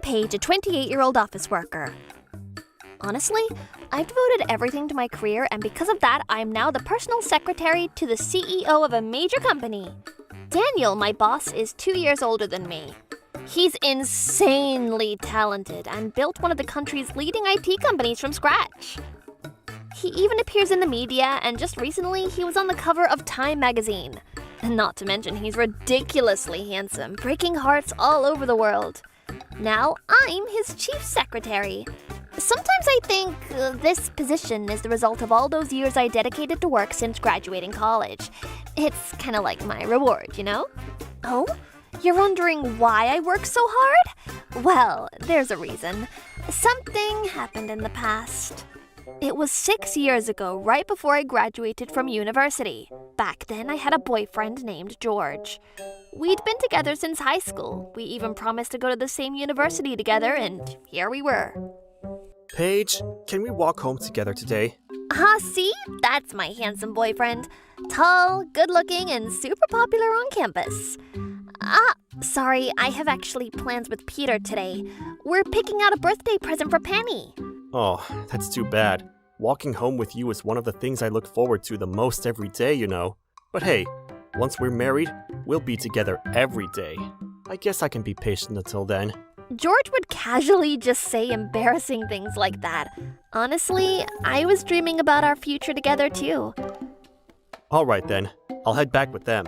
Paige, a 28-year-old office worker. Honestly, I've devoted everything to my career, and because of that, I'm now the personal secretary to the CEO of a major company. Daniel, my boss, is 2 years older than me. He's insanely talented and built one of the country's leading IT companies from scratch. He even appears in the media, and just recently, he was on the cover of Time magazine. And not to mention, he's ridiculously handsome, breaking hearts all over the world. Now, I'm his chief secretary. Sometimes I think this position is the result of all those years I dedicated to work since graduating college. It's kind of like my reward, you know? Oh? You're wondering why I work so hard? Well, there's a reason. Something happened in the past. It was 6 years ago, right before I graduated from university. Back then, I had a boyfriend named George. We'd been together since high school. We even promised to go to the same university together, and here we were. Paige, can we walk home together today? See? That's my handsome boyfriend. Tall, good-looking, and super popular on campus. Sorry, I have actually plans with Peter today. We're picking out a birthday present for Penny. Oh, that's too bad. Walking home with you is one of the things I look forward to the most every day, you know. But hey, once we're married, we'll be together every day. I guess I can be patient until then. George would casually just say embarrassing things like that. Honestly, I was dreaming about our future together too. Alright then, I'll head back with them.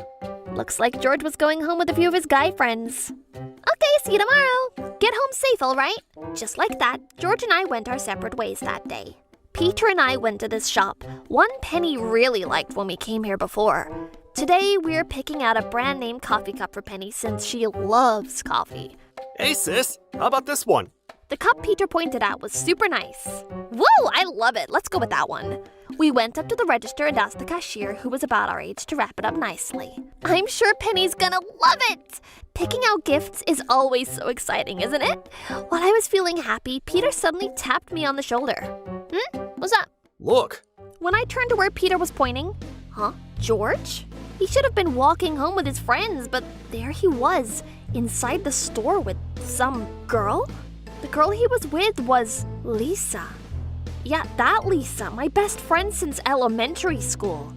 Looks like George was going home with a few of his guy friends. Okay, see you tomorrow. Get home safe, all right? Just like that, George and I went our separate ways that day. Peter and I went to this shop, one Penny really liked when we came here before. Today, we're picking out a brand name coffee cup for Penny since she loves coffee. Hey sis, how about this one? The cup Peter pointed at was super nice. Whoa, I love it. Let's go with that one. We went up to the register and asked the cashier, who was about our age, to wrap it up nicely. I'm sure Penny's gonna love it! Picking out gifts is always so exciting, isn't it? While I was feeling happy, Peter suddenly tapped me on the shoulder. What's up? Look! When I turned to where Peter was pointing, George? He should have been walking home with his friends, but there he was, inside the store with some girl? The girl he was with was Lisa. Yeah, that Lisa, my best friend since elementary school.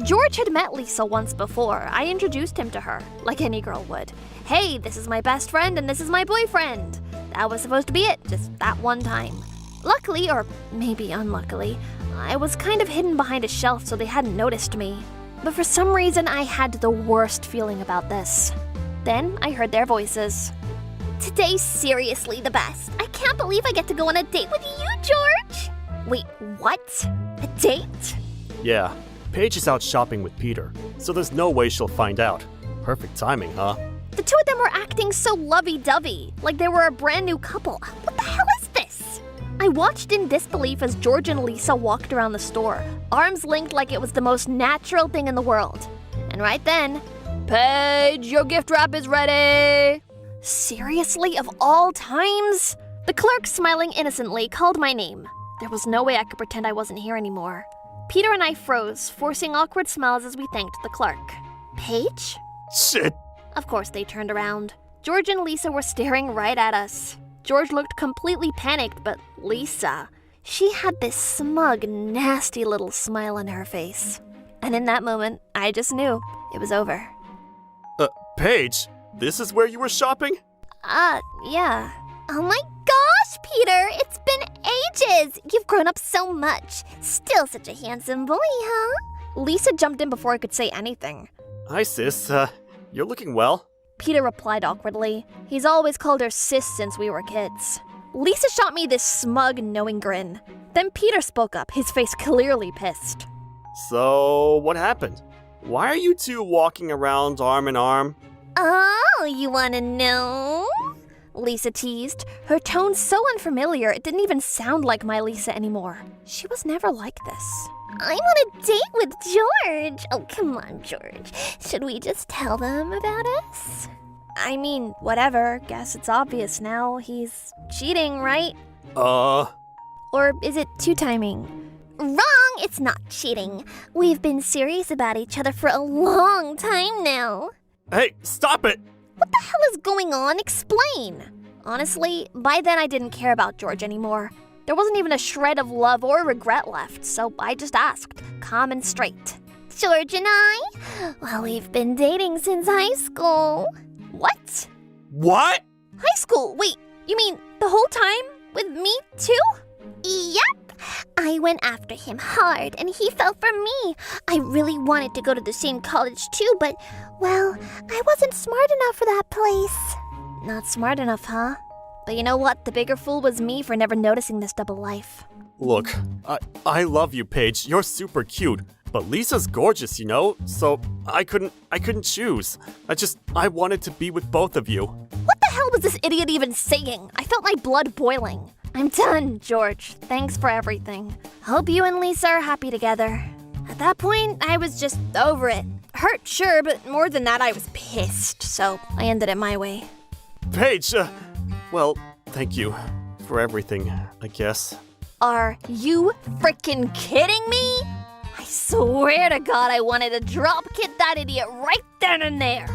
George had met Lisa once before. I introduced him to her, like any girl would. Hey, this is my best friend and this is my boyfriend. That was supposed to be it, just that one time. Luckily, or maybe unluckily, I was kind of hidden behind a shelf so they hadn't noticed me. But for some reason, I had the worst feeling about this. Then I heard their voices. Today's seriously the best. I can't believe I get to go on a date with you, George. Wait, what? A date? Yeah, Paige is out shopping with Peter, so there's no way she'll find out. Perfect timing, huh? The two of them were acting so lovey-dovey, like they were a brand new couple. What the hell is this? I watched in disbelief as George and Lisa walked around the store, arms linked like it was the most natural thing in the world. And right then, Paige, your gift wrap is ready! Seriously, of all times? The clerk, smiling innocently, called my name. There was no way I could pretend I wasn't here anymore. Peter and I froze, forcing awkward smiles as we thanked the clerk. Paige? Shit! Of course they turned around. George and Lisa were staring right at us. George looked completely panicked, but Lisa, she had this smug, nasty little smile on her face. And in that moment, I just knew it was over. Paige, this is where you were shopping? Yeah. Oh my gosh, Peter, it's been ages. You've grown up so much. Still such a handsome boy, huh? Lisa jumped in before I could say anything. Hi sis, you're looking well. Peter replied awkwardly. He's always called her sis since we were kids. Lisa shot me this smug, knowing grin. Then Peter spoke up, his face clearly pissed. So, what happened? Why are you two walking around arm in arm? Oh, you wanna know? Lisa teased, her tone so unfamiliar it didn't even sound like my Lisa anymore. She was never like this. I'm on a date with George. Oh, come on, George. Should we just tell them about us? I mean, whatever. Guess it's obvious now. He's cheating, right? Or is it two-timing? Wrong! It's not cheating. We've been serious about each other for a long time now. Hey, stop it! What the hell is going on? Explain. Honestly, by then I didn't care about George anymore. There wasn't even a shred of love or regret left, so I just asked, calm and straight. George and I? Well, we've been dating since high school. What? What? High school? Wait, you mean the whole time with me too? Yep. I went after him hard and he fell for me. I really wanted to go to the same college too, but, well, I wasn't smart enough for that place. Not smart enough, huh? But you know what? The bigger fool was me for never noticing this double life. Look, I love you, Paige. You're super cute. But Lisa's gorgeous, you know? So I couldn't choose. I wanted to be with both of you. What the hell was this idiot even saying? I felt my blood boiling. I'm done, George. Thanks for everything. Hope you and Lisa are happy together. At that point, I was just over it. Hurt, sure, but more than that, I was pissed. So I ended it my way. Paige, well, thank you for everything, I guess. Are you freaking kidding me? I swear to God I wanted to drop kick that idiot right then and there.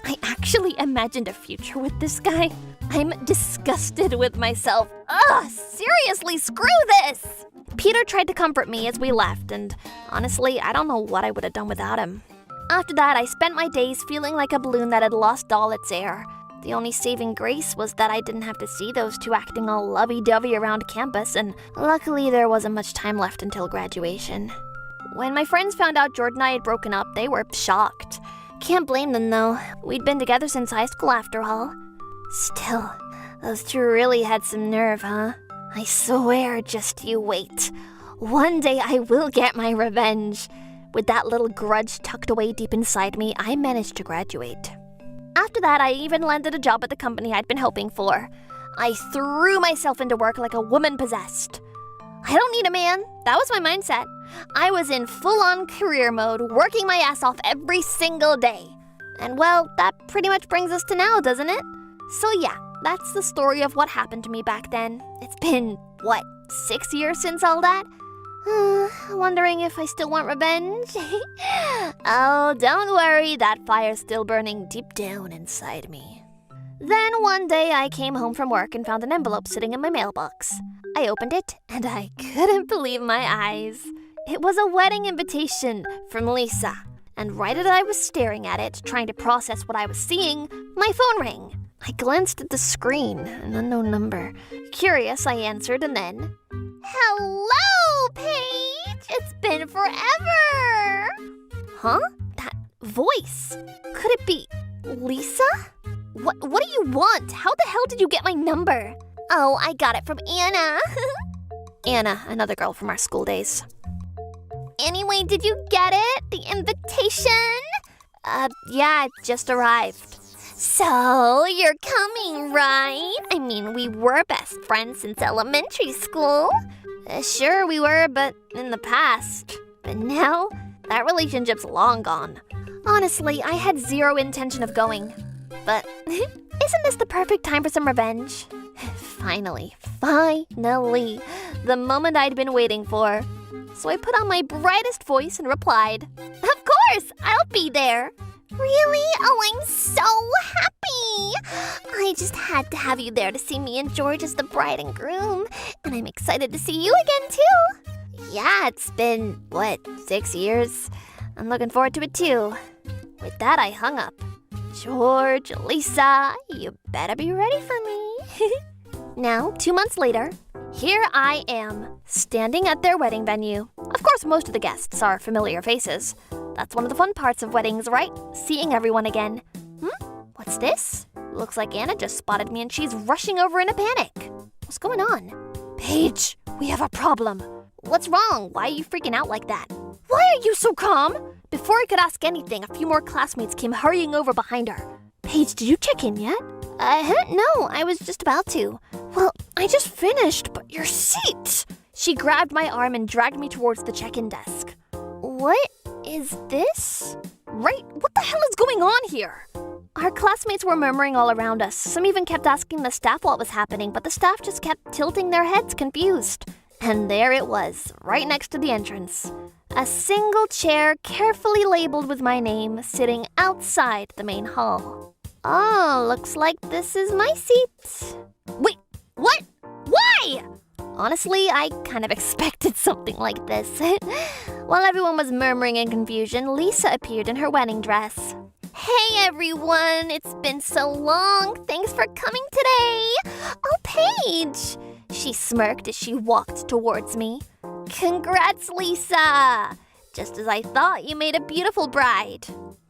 I actually imagined a future with this guy. I'm disgusted with myself. Ugh, seriously, screw this! Peter tried to comfort me as we left, and honestly, I don't know what I would have done without him. After that, I spent my days feeling like a balloon that had lost all its air. The only saving grace was that I didn't have to see those two acting all lovey-dovey around campus, and luckily there wasn't much time left until graduation. When my friends found out Jordan and I had broken up, they were shocked. Can't blame them though. We'd been together since high school after all. Still, those two really had some nerve, huh? I swear, just you wait. One day I will get my revenge. With that little grudge tucked away deep inside me, I managed to graduate. After that, I even landed a job at the company I'd been hoping for. I threw myself into work like a woman possessed. I don't need a man. That was my mindset. I was in full-on career mode, working my ass off every single day. And well, that pretty much brings us to now, doesn't it? So yeah, that's the story of what happened to me back then. It's been, 6 years since all that? Wondering if I still want revenge? Oh, don't worry, that fire's still burning deep down inside me. Then one day I came home from work and found an envelope sitting in my mailbox. I opened it and I couldn't believe my eyes. It was a wedding invitation from Lisa. And right as I was staring at it, trying to process what I was seeing, my phone rang. I glanced at the screen, an unknown number. Curious, I answered and then... Hello, Paige! It's been forever! Huh? That voice? Could it be Lisa? What do you want? How the hell did you get my number? Oh, I got it from Anna. Anna, another girl from our school days. Anyway, did you get it? The invitation? Yeah, it just arrived. So, you're coming, right? I mean, we were best friends since elementary school. Sure, we were, but in the past. But now, that relationship's long gone. Honestly, I had zero intention of going. But isn't this the perfect time for some revenge? Finally, the moment I'd been waiting for. So I put on my brightest voice and replied, Of course, I'll be there. Really? Oh, I'm so happy! I just had to have you there to see me and George as the bride and groom. And I'm excited to see you again, too. Yeah, it's been, 6 years? I'm looking forward to it, too. With that, I hung up. George, Lisa, you better be ready for me. Now, 2 months later, here I am, standing at their wedding venue. Of course, most of the guests are familiar faces. That's one of the fun parts of weddings, right? Seeing everyone again. What's this? Looks like Anna just spotted me and she's rushing over in a panic. What's going on? Paige, we have a problem. What's wrong? Why are you freaking out like that? Why are you so calm? Before I could ask anything, a few more classmates came hurrying over behind her. Paige, did you check in yet? No, I was just about to. Well, I just finished, but your seat! She grabbed my arm and dragged me towards the check-in desk. What is this? Right, what the hell is going on here? Our classmates were murmuring all around us. Some even kept asking the staff what was happening, but the staff just kept tilting their heads, confused. And there it was, right next to the entrance. A single chair carefully labeled with my name, sitting outside the main hall. Oh, looks like this is my seat. Wait, what? Why? Honestly, I kind of expected something like this. While everyone was murmuring in confusion, Lisa appeared in her wedding dress. Hey everyone, it's been so long. Thanks for coming today. Oh, Paige. She smirked as she walked towards me. Congrats, Lisa. Just as I thought, you made a beautiful bride.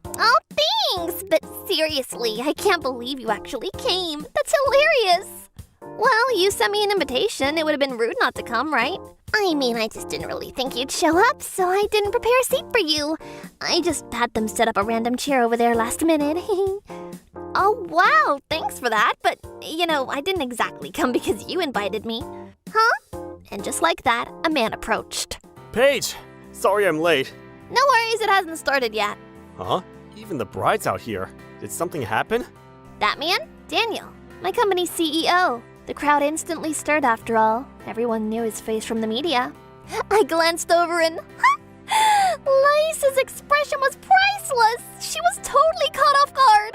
Oh, thanks. But seriously, I can't believe you actually came. That's hilarious. Well, you sent me an invitation. It would have been rude not to come, right? I mean, I just didn't really think you'd show up, so I didn't prepare a seat for you. I just had them set up a random chair over there last minute. Oh, wow, thanks for that. But, I didn't exactly come because you invited me. Huh? And just like that, a man approached. Paige! Sorry I'm late. No worries, it hasn't started yet. Huh? Even the bride's out here. Did something happen? That man? Daniel, my company's CEO. The crowd instantly stirred after all. Everyone knew his face from the media. I glanced over and... Lisa's expression was priceless! She was totally caught off guard!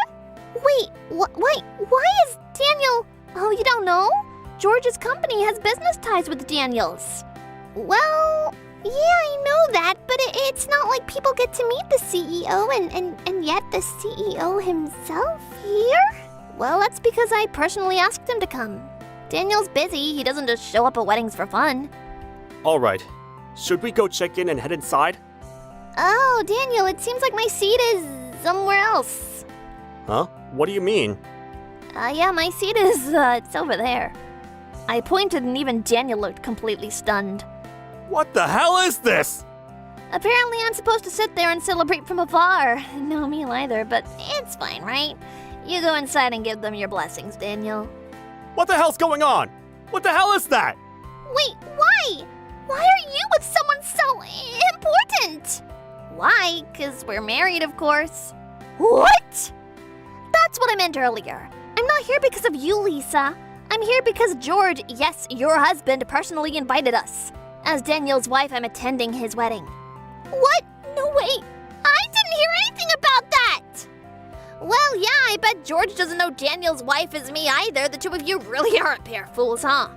Wait, why is Daniel... Oh, you don't know? George's company has business ties with Daniel's. Well, yeah, I know that, but it's not like people get to meet the CEO and yet the CEO himself here? Well, that's because I personally asked him to come. Daniel's busy, he doesn't just show up at weddings for fun. Alright, should we go check in and head inside? Oh, Daniel, it seems like my seat is somewhere else. Huh? What do you mean? Yeah, my seat is, it's over there. I pointed and even Daniel looked completely stunned. What the hell is this? Apparently I'm supposed to sit there and celebrate from afar. No meal either, but it's fine, right? You go inside and give them your blessings, Daniel. What the hell's going on? What the hell is that? Wait, why? Why are you with someone so important? Why? 'Cause we're married, of course. What? That's what I meant earlier. I'm not here because of you, Lisa. I'm here because George, yes, your husband, personally invited us. As Daniel's wife, I'm attending his wedding. What? No way. I didn't hear anything about that. Well, yeah, I bet George doesn't know Daniel's wife is me either. The two of you really are a pair of fools, huh?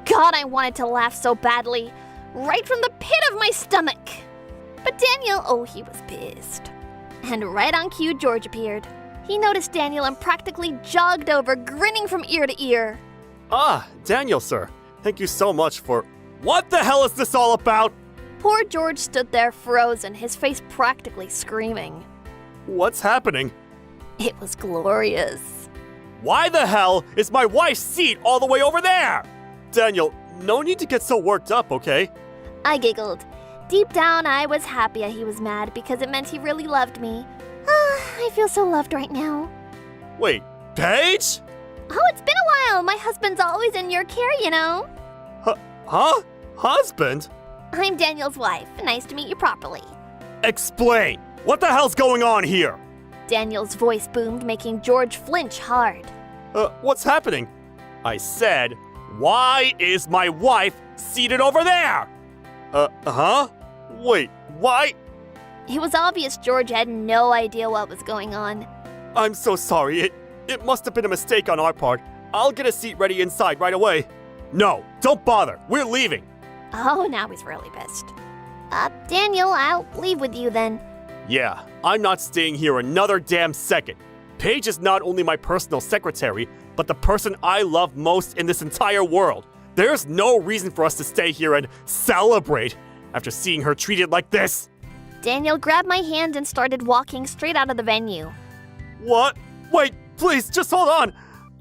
God, I wanted to laugh so badly. Right from the pit of my stomach. But Daniel, oh, he was pissed. And right on cue, George appeared. He noticed Daniel and practically jogged over, grinning from ear to ear. Ah, Daniel, sir. Thank you so much for... What the hell is this all about? Poor George stood there frozen, his face practically screaming. What's happening? It was glorious. Why the hell is my wife's seat all the way over there? Daniel, no need to get so worked up, okay? I giggled. Deep down, I was happy he was mad because it meant he really loved me. I feel so loved right now. Wait, Paige? Oh, it's been a while. My husband's always in your care, you know. Huh? Husband? I'm Daniel's wife. Nice to meet you properly. Explain. What the hell's going on here? Daniel's voice boomed, making George flinch hard. What's happening? I said, why is my wife seated over there? Huh? Wait, why? It was obvious George had no idea what was going on. I'm so sorry. It must have been a mistake on our part. I'll get a seat ready inside right away. No, don't bother. We're leaving. Oh, now he's really pissed. Daniel, I'll leave with you then. Yeah, I'm not staying here another damn second. Paige is not only my personal secretary, but the person I love most in this entire world. There's no reason for us to stay here and celebrate after seeing her treated like this. Daniel grabbed my hand and started walking straight out of the venue. What? Wait, please, just hold on.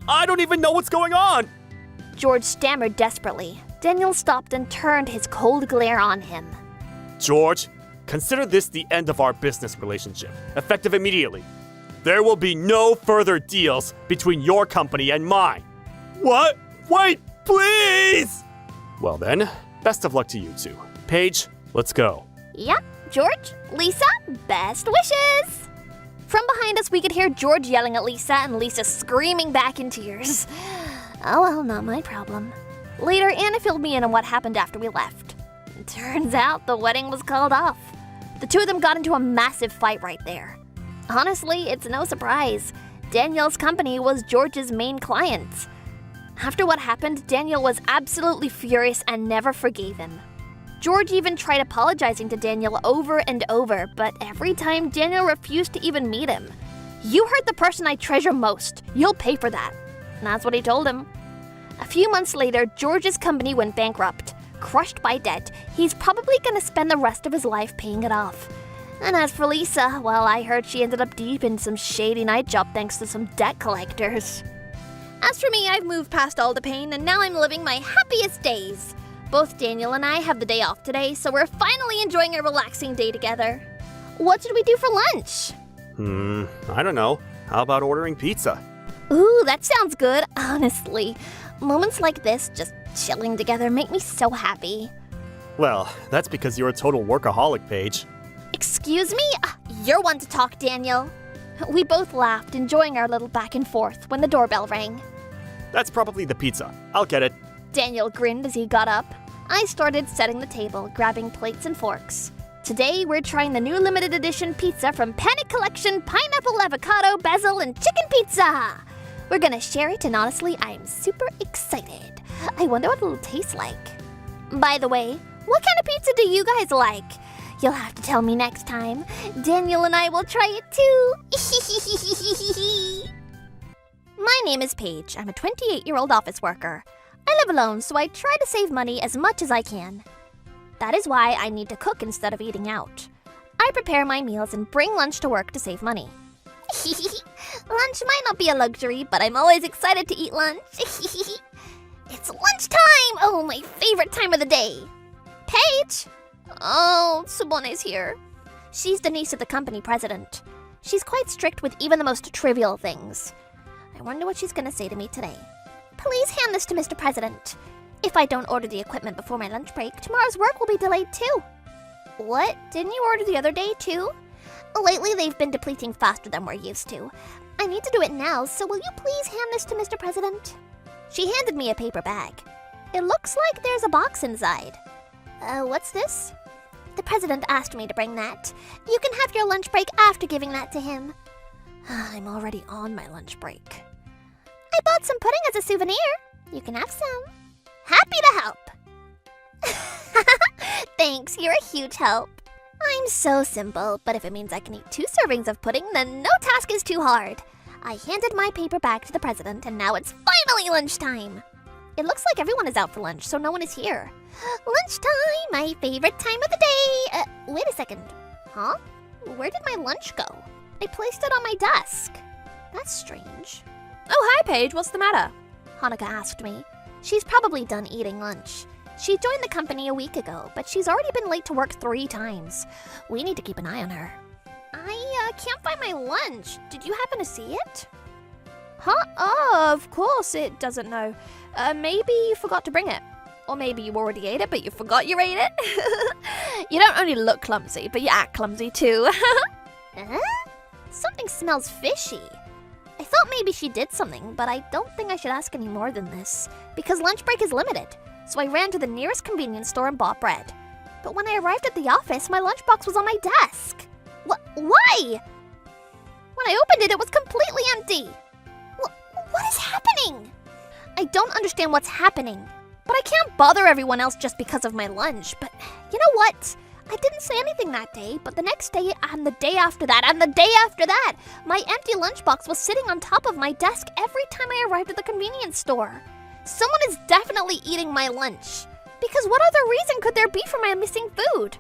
I don't even know what's going on. George stammered desperately. Daniel stopped and turned his cold glare on him. George, consider this the end of our business relationship, effective immediately. There will be no further deals between your company and mine. What? Wait, please! Well then, best of luck to you two. Paige, let's go. Yep, George, Lisa, best wishes! From behind us, we could hear George yelling at Lisa and Lisa screaming back in tears. Oh well, not my problem. Later, Anna filled me in on what happened after we left. Turns out the wedding was called off. The two of them got into a massive fight right there. Honestly, it's no surprise. Daniel's company was George's main client. After what happened, Daniel was absolutely furious and never forgave him. George even tried apologizing to Daniel over and over, but every time Daniel refused to even meet him. "You hurt the person I treasure most. You'll pay for that." And that's what he told him. A few months later, George's company went bankrupt. Crushed by debt, he's probably going to spend the rest of his life paying it off. And as for Lisa, well, I heard she ended up deep in some shady night job thanks to some debt collectors. As for me, I've moved past all the pain and now I'm living my happiest days. Both Daniel and I have the day off today, so we're finally enjoying a relaxing day together. What should we do for lunch? I don't know. How about ordering pizza? Ooh, that sounds good, honestly. Moments like this, just chilling together, make me so happy. Well, that's because you're a total workaholic, Paige. Excuse me? You're one to talk, Daniel. We both laughed, enjoying our little back and forth when the doorbell rang. That's probably the pizza. I'll get it. Daniel grinned as he got up. I started setting the table, grabbing plates and forks. Today, we're trying the new limited edition pizza from Panic Collection Pineapple, Avocado, Basil, and Chicken Pizza. We're gonna share it, and honestly, I'm super excited. I wonder what it'll taste like. By the way, what kind of pizza do you guys like? You'll have to tell me next time. Daniel and I will try it too. My name is Paige. I'm a 28-year-old office worker. I live alone, so I try to save money as much as I can. That is why I need to cook instead of eating out. I prepare my meals and bring lunch to work to save money. Lunch might not be a luxury, but I'm always excited to eat lunch. It's lunchtime! Oh, my favorite time of the day. Paige! Oh, Subone's here. She's the niece of the company president. She's quite strict with even the most trivial things. I wonder what she's gonna say to me today. Please hand this to Mr. President. If I don't order the equipment before my lunch break, tomorrow's work will be delayed too. What? Didn't you order the other day too? Lately, they've been depleting faster than we're used to. I need to do it now, so will you please hand this to Mr. President? She handed me a paper bag. It looks like there's a box inside. What's this? The president asked me to bring that. You can have your lunch break after giving that to him. I'm already on my lunch break. I bought some pudding as a souvenir. You can have some. Happy to help. Thanks, you're a huge help. I'm so simple, but if it means I can eat 2 servings of pudding, then no task is too hard. I handed my paper bag to the president, and now it's finally lunchtime. It looks like everyone is out for lunch, so no one is here. Lunchtime, my favorite time of the day. Wait a second. Huh? Where did my lunch go? I placed it on my desk. That's strange. Oh, hi, Paige. What's the matter? Hanukkah asked me. She's probably done eating lunch. She joined the company a week ago, but she's already been late to work 3 times. We need to keep an eye on her. I can't find my lunch. Did you happen to see it? Huh? Oh, of course it doesn't know. Maybe you forgot to bring it. Or maybe you already ate it, but you forgot you ate it. You don't only look clumsy, but you act clumsy too. Something smells fishy. I thought maybe she did something, but I don't think I should ask any more than this, because lunch break is limited. So I ran to the nearest convenience store and bought bread. But when I arrived at the office, my lunchbox was on my desk. Why? When I opened it, it was completely empty. What is happening? I don't understand what's happening. But I can't bother everyone else just because of my lunch. But you know what? I didn't say anything that day, but the next day and the day after that and the day after that, my empty lunchbox was sitting on top of my desk every time I arrived at the convenience store. Someone is definitely eating my lunch. Because what other reason could there be for my missing food?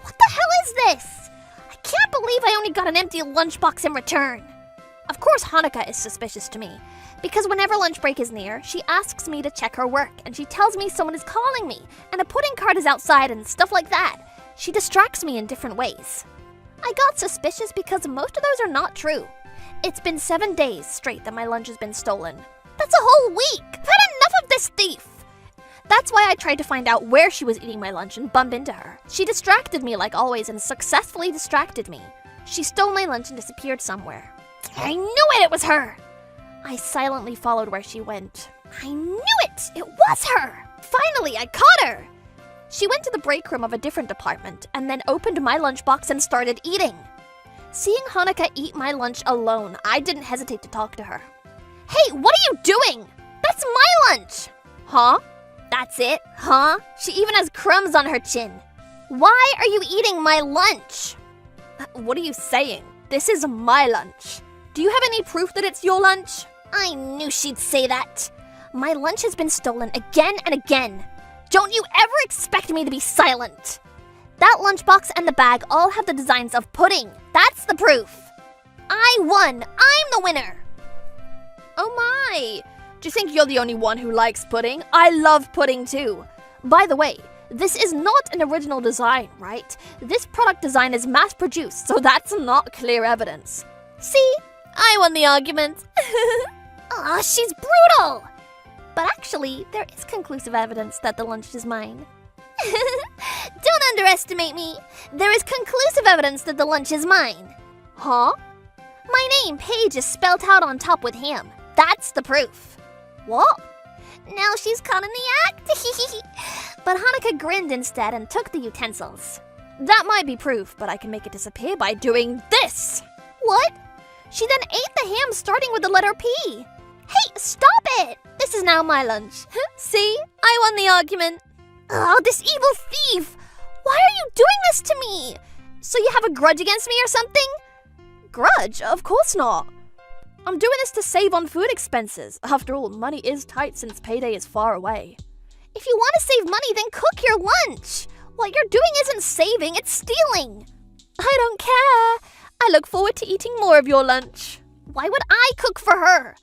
What the hell is this? I can't believe I only got an empty lunchbox in return. Of course Hanukkah is suspicious to me, because whenever lunch break is near, she asks me to check her work, and she tells me someone is calling me, and a pudding cart is outside and stuff like that. She distracts me in different ways. I got suspicious because most of those are not true. It's been 7 days straight that my lunch has been stolen. That's a whole week! I've had enough of this thief! That's why I tried to find out where she was eating my lunch and bump into her. She distracted me like always and successfully distracted me. She stole my lunch and disappeared somewhere. I knew it was her! I silently followed where she went. I knew it! It was her! Finally, I caught her! She went to the break room of a different department and then opened my lunchbox and started eating. Seeing Hanukkah eat my lunch alone, I didn't hesitate to talk to her. Hey, what are you doing? That's my lunch! Huh? That's it? Huh? She even has crumbs on her chin. Why are you eating my lunch? What are you saying? This is my lunch. Do you have any proof that it's your lunch? I knew she'd say that. My lunch has been stolen again and again. Don't you ever expect me to be silent. That lunchbox and the bag all have the designs of pudding. That's the proof. I won. I'm the winner. Oh my. Do you think you're the only one who likes pudding? I love pudding too. By the way, this is not an original design, right? This product design is mass-produced, so that's not clear evidence. See? I won the argument. Aw, she's brutal! But actually, there is conclusive evidence that the lunch is mine. Don't underestimate me. There is conclusive evidence that the lunch is mine. Huh? My name, Paige, is spelt out on top with ham. That's the proof. What? Now she's caught in the act. But Hanukkah grinned instead and took the utensils. That might be proof, but I can make it disappear by doing this. What? She then ate the ham starting with the letter P. Hey, stop it! This is now my lunch. See? I won the argument. Oh, this evil thief! Why are you doing this to me? So you have a grudge against me or something? Grudge? Of course not. I'm doing this to save on food expenses. After all, money is tight since payday is far away. If you want to save money, then cook your lunch. What you're doing isn't saving, it's stealing. I don't care. I look forward to eating more of your lunch. Why would I cook for her?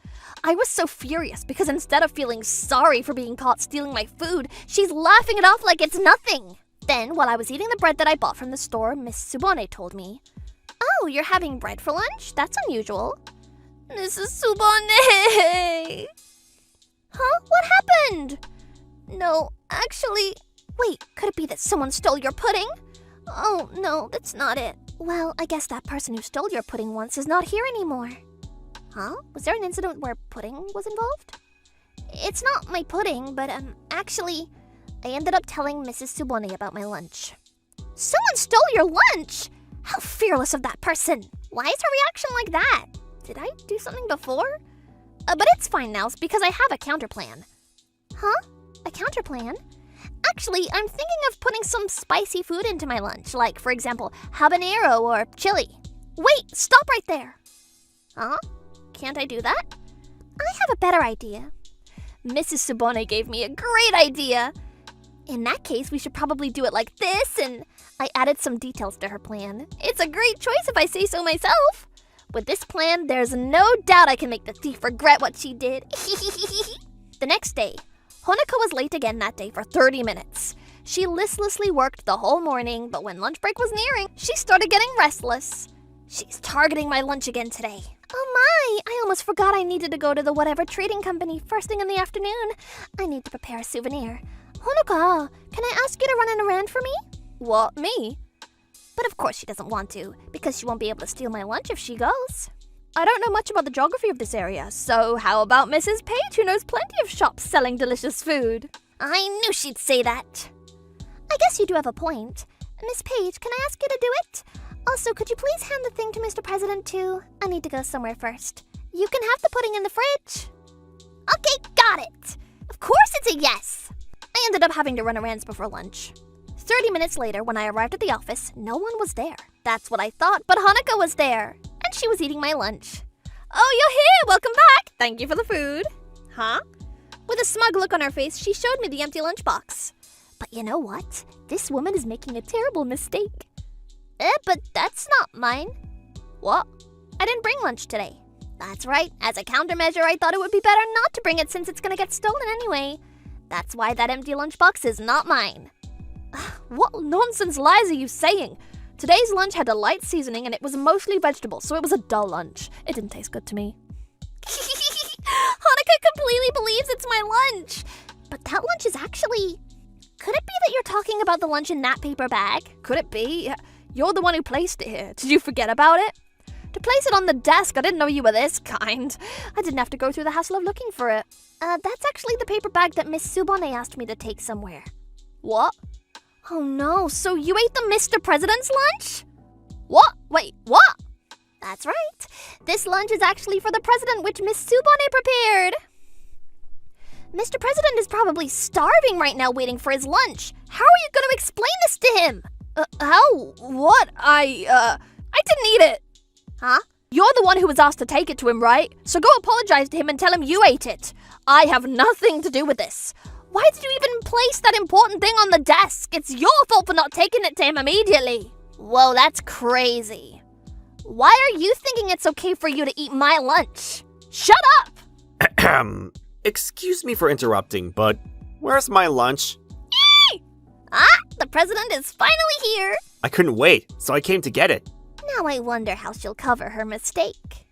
I was so furious because instead of feeling sorry for being caught stealing my food, she's laughing it off like it's nothing. Then, while I was eating the bread that I bought from the store, Miss Subone told me, "Oh, you're having bread for lunch? That's unusual." Mrs. Subone! Huh? What happened? No, actually... Wait, could it be that someone stole your pudding? Oh, no, that's not it. Well, I guess that person who stole your pudding once is not here anymore. Huh? Was there an incident where pudding was involved? It's not my pudding, but, actually, I ended up telling Mrs. Subone about my lunch. Someone stole your lunch? How fearless of that person! Why is her reaction like that? Did I do something before? But it's fine now, because I have a counterplan. Huh? A counterplan? Actually, I'm thinking of putting some spicy food into my lunch, like, for example, habanero or chili. Wait, stop right there. Huh? Can't I do that? I have a better idea. Mrs. Subone gave me a great idea. In that case, we should probably do it like this, and I added some details to her plan. It's a great choice if I say so myself. With this plan, there's no doubt I can make the thief regret what she did. The next day, Hanukkah was late again that day for 30 minutes. She listlessly worked the whole morning, but when lunch break was nearing, she started getting restless. She's targeting my lunch again today. Oh my, I almost forgot I needed to go to the whatever trading company first thing in the afternoon. I need to prepare a souvenir. Hanukkah, can I ask you to run an errand for me? What, me? But of course she doesn't want to, because she won't be able to steal my lunch if she goes. I don't know much about the geography of this area, so how about Mrs. Page, who knows plenty of shops selling delicious food? I knew she'd say that. I guess you do have a point. Miss Page, can I ask you to do it? Also, could you please hand the thing to Mr. President, too? I need to go somewhere first. You can have the pudding in the fridge. Okay, got it. Of course it's a yes. I ended up having to run errands before lunch. 30 minutes later, when I arrived at the office, no one was there. That's what I thought, but Hanukkah was there. And she was eating my lunch. Oh, you're here! Welcome back! Thank you for the food. Huh? With a smug look on her face, she showed me the empty lunchbox. But you know what? This woman is making a terrible mistake. But that's not mine. What? I didn't bring lunch today. That's right. As a countermeasure, I thought it would be better not to bring it since it's gonna get stolen anyway. That's why that empty lunchbox is not mine. What nonsense lies are you saying? Today's lunch had a light seasoning and it was mostly vegetables, so it was a dull lunch. It didn't taste good to me. Hanukkah completely believes it's my lunch. But that lunch is actually... Could it be that you're talking about the lunch in that paper bag? Could it be? You're the one who placed it here. Did you forget about it? To place it on the desk, I didn't know you were this kind. I didn't have to go through the hassle of looking for it. That's actually the paper bag that Miss Subone asked me to take somewhere. What? Oh no, so you ate the Mr. President's lunch? What? Wait, what? That's right. This lunch is actually for the president, which Miss Subone prepared. Mr. President is probably starving right now waiting for his lunch. How are you going to explain this to him? How? What? I didn't eat it. Huh? You're the one who was asked to take it to him, right? So go apologize to him and tell him you ate it. I have nothing to do with this. Why did you even place that important thing on the desk? It's your fault for not taking it to him immediately. Whoa, that's crazy. Why are you thinking it's okay for you to eat my lunch? Shut up! Excuse me for interrupting, but where's my lunch? The president is finally here. I couldn't wait, so I came to get it. Now I wonder how she'll cover her mistake.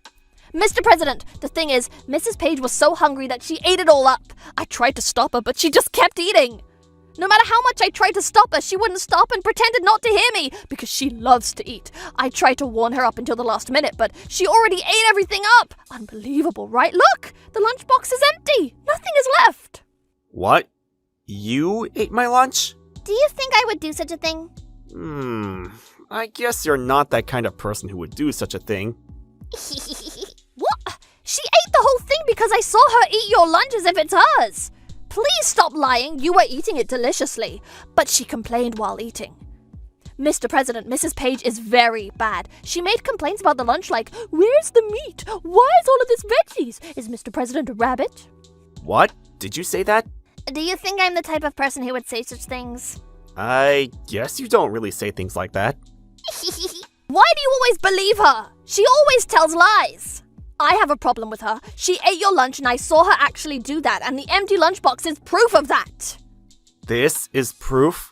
Mr. President, the thing is, Mrs. Page was so hungry that she ate it all up. I tried to stop her, but she just kept eating. No matter how much I tried to stop her, she wouldn't stop and pretended not to hear me, because she loves to eat. I tried to warn her up until the last minute, but she already ate everything up. Unbelievable, right? Look, the lunchbox is empty. Nothing is left. What? You ate my lunch? Do you think I would do such a thing? I guess you're not that kind of person who would do such a thing. What? She ate the whole thing because I saw her eat your lunch as if it's hers. Please stop lying. You were eating it deliciously. But she complained while eating. Mr. President, Mrs. Page is very bad. She made complaints about the lunch like, where's the meat? Why is all of this veggies? Is Mr. President a rabbit? What? Did you say that? Do you think I'm the type of person who would say such things? I guess you don't really say things like that. Why do you always believe her? She always tells lies. I have a problem with her. She ate your lunch and I saw her actually do that, and the empty lunchbox is proof of that. This is proof?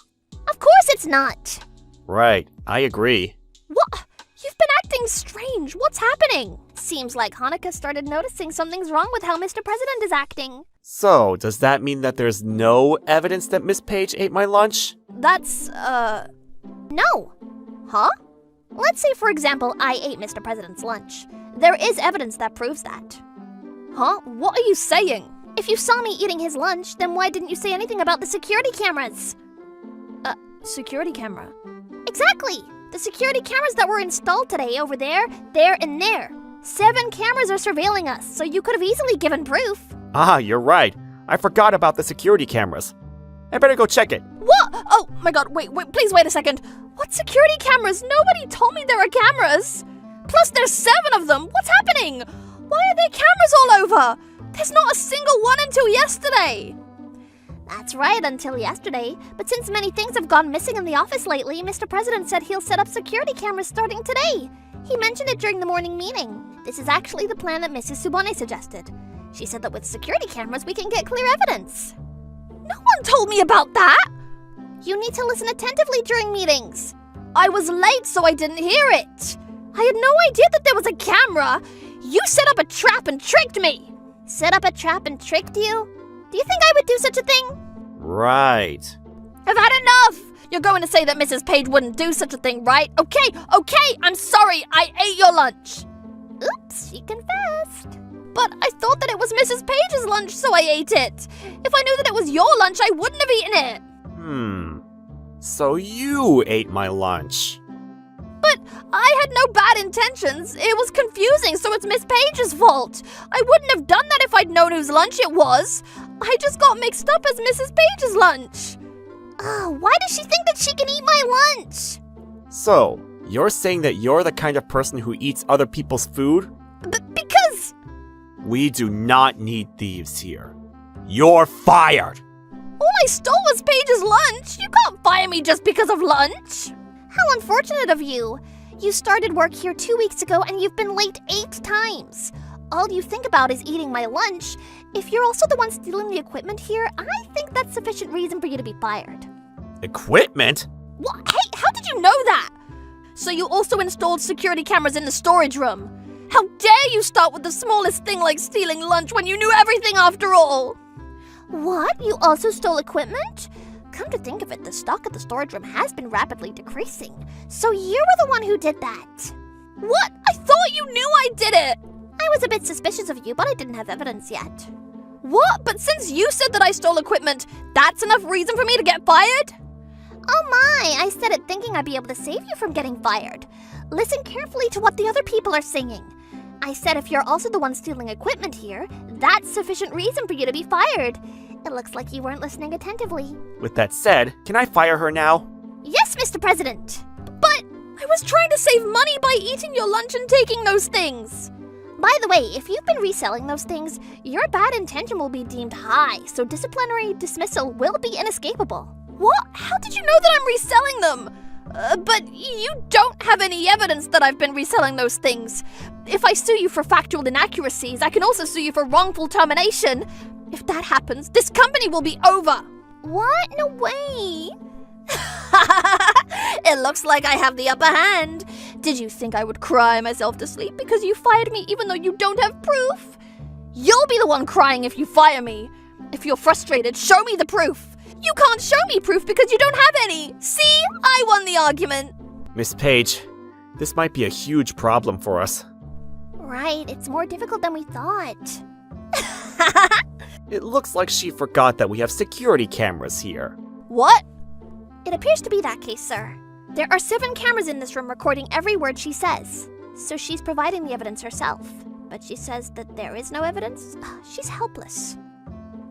Of course it's not. Right, I agree. What? You've been acting strange. What's happening? Seems like Hanukkah started noticing something's wrong with how Mr. President is acting. So, does that mean that there's no evidence that Miss Page ate my lunch? That's, No. Huh? Let's say, for example, I ate Mr. President's lunch. There is evidence that proves that. Huh? What are you saying? If you saw me eating his lunch, then why didn't you say anything about the security cameras? Security camera? Exactly! The security cameras that were installed today over there, and there. 7 cameras are surveilling us, so you could have easily given proof. Ah, you're right. I forgot about the security cameras. I better go check it. What? Oh my god, wait, please wait a second. What security cameras? Nobody told me there are cameras. Plus there's 7 of them. What's happening? Why are there cameras all over? There's not a single one until yesterday. That's right, until yesterday. But since many things have gone missing in the office lately, Mr. President said he'll set up security cameras starting today. He mentioned it during the morning meeting. This is actually the plan that Mrs. Subone suggested. She said that with security cameras, we can get clear evidence. No one told me about that. You need to listen attentively during meetings. I was late, so I didn't hear it. I had no idea that there was a camera. You set up a trap and tricked me. Set up a trap and tricked you? Do you think I would do such a thing? Right. I've had enough. You're going to say that Mrs. Page wouldn't do such a thing, right? Okay, I'm sorry. I ate your lunch. Oops, she confessed. But I thought that it was Mrs. Page's lunch, so I ate it. If I knew that it was your lunch, I wouldn't have eaten it. So you ate my lunch. But I had no bad intentions. It was confusing, so it's Miss Page's fault. I wouldn't have done that if I'd known whose lunch it was. I just got mixed up as Mrs. Page's lunch. Why does she think that she can eat my lunch? So, you're saying that you're the kind of person who eats other people's food? Because... We do not need thieves here. You're fired! All I stole was Paige's lunch. You can't fire me just because of lunch. How unfortunate of you. You started work here 2 weeks ago and you've been late 8 times. All you think about is eating my lunch. If you're also the one stealing the equipment here, I think that's sufficient reason for you to be fired. Equipment? What? Hey, how did you know that? So you also installed security cameras in the storage room. How dare you start with the smallest thing like stealing lunch when you knew everything after all? What? You also stole equipment? Come to think of it, the stock at the storage room has been rapidly decreasing. So you were the one who did that. What? I thought you knew I did it. I was a bit suspicious of you, but I didn't have evidence yet. What? But since you said that I stole equipment, that's enough reason for me to get fired? Oh my, I said it thinking I'd be able to save you from getting fired. listen carefully to what the other people are saying. I said if you're also the one stealing equipment here, that's sufficient reason for you to be fired. It looks like you weren't listening attentively. With that said, can I fire her now? Yes, Mr. President. But I was trying to save money by eating your lunch and taking those things. By the way, if you've been reselling those things, your bad intention will be deemed high, so disciplinary dismissal will be inescapable. What? How did you know that I'm reselling them? But you don't have any evidence that I've been reselling those things. If I sue you for factual inaccuracies, I can also sue you for wrongful termination. If that happens, this company will be over. What? No way. It looks like I have the upper hand. Did you think I would cry myself to sleep because you fired me even though you don't have proof? You'll be the one crying if you fire me. If you're frustrated, show me the proof. You can't show me proof because you don't have any. See? I won the argument. Miss Page, this might be a huge problem for us. Right, it's more difficult than we thought. It looks like she forgot that we have security cameras here. What? It appears to be that case, sir. There are 7 cameras in this room recording every word she says. So she's providing the evidence herself. But she says that there is no evidence. She's helpless.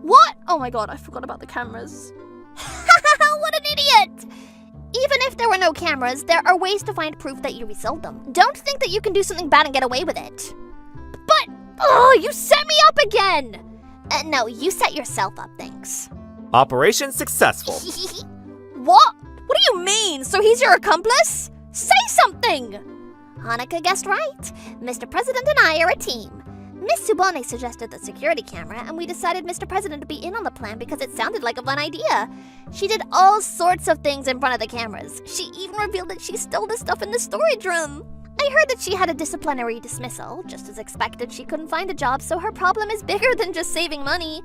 What? Oh my god, I forgot about the cameras. What an idiot! Even if there were no cameras, there are ways to find proof that you resold them. Don't think that you can do something bad and get away with it. But, oh, you set me up again! No, you set yourself up, thanks. Operation successful. What? What do you mean? So he's your accomplice? Say something! Hanukkah guessed right. Mr. President and I are a team. Miss Subone suggested the security camera, and we decided Mr. President to be in on the plan because it sounded like a fun idea. She did all sorts of things in front of the cameras. She even revealed that she stole the stuff in the storage room. I heard that she had a disciplinary dismissal. Just as expected, she couldn't find a job, so her problem is bigger than just saving money.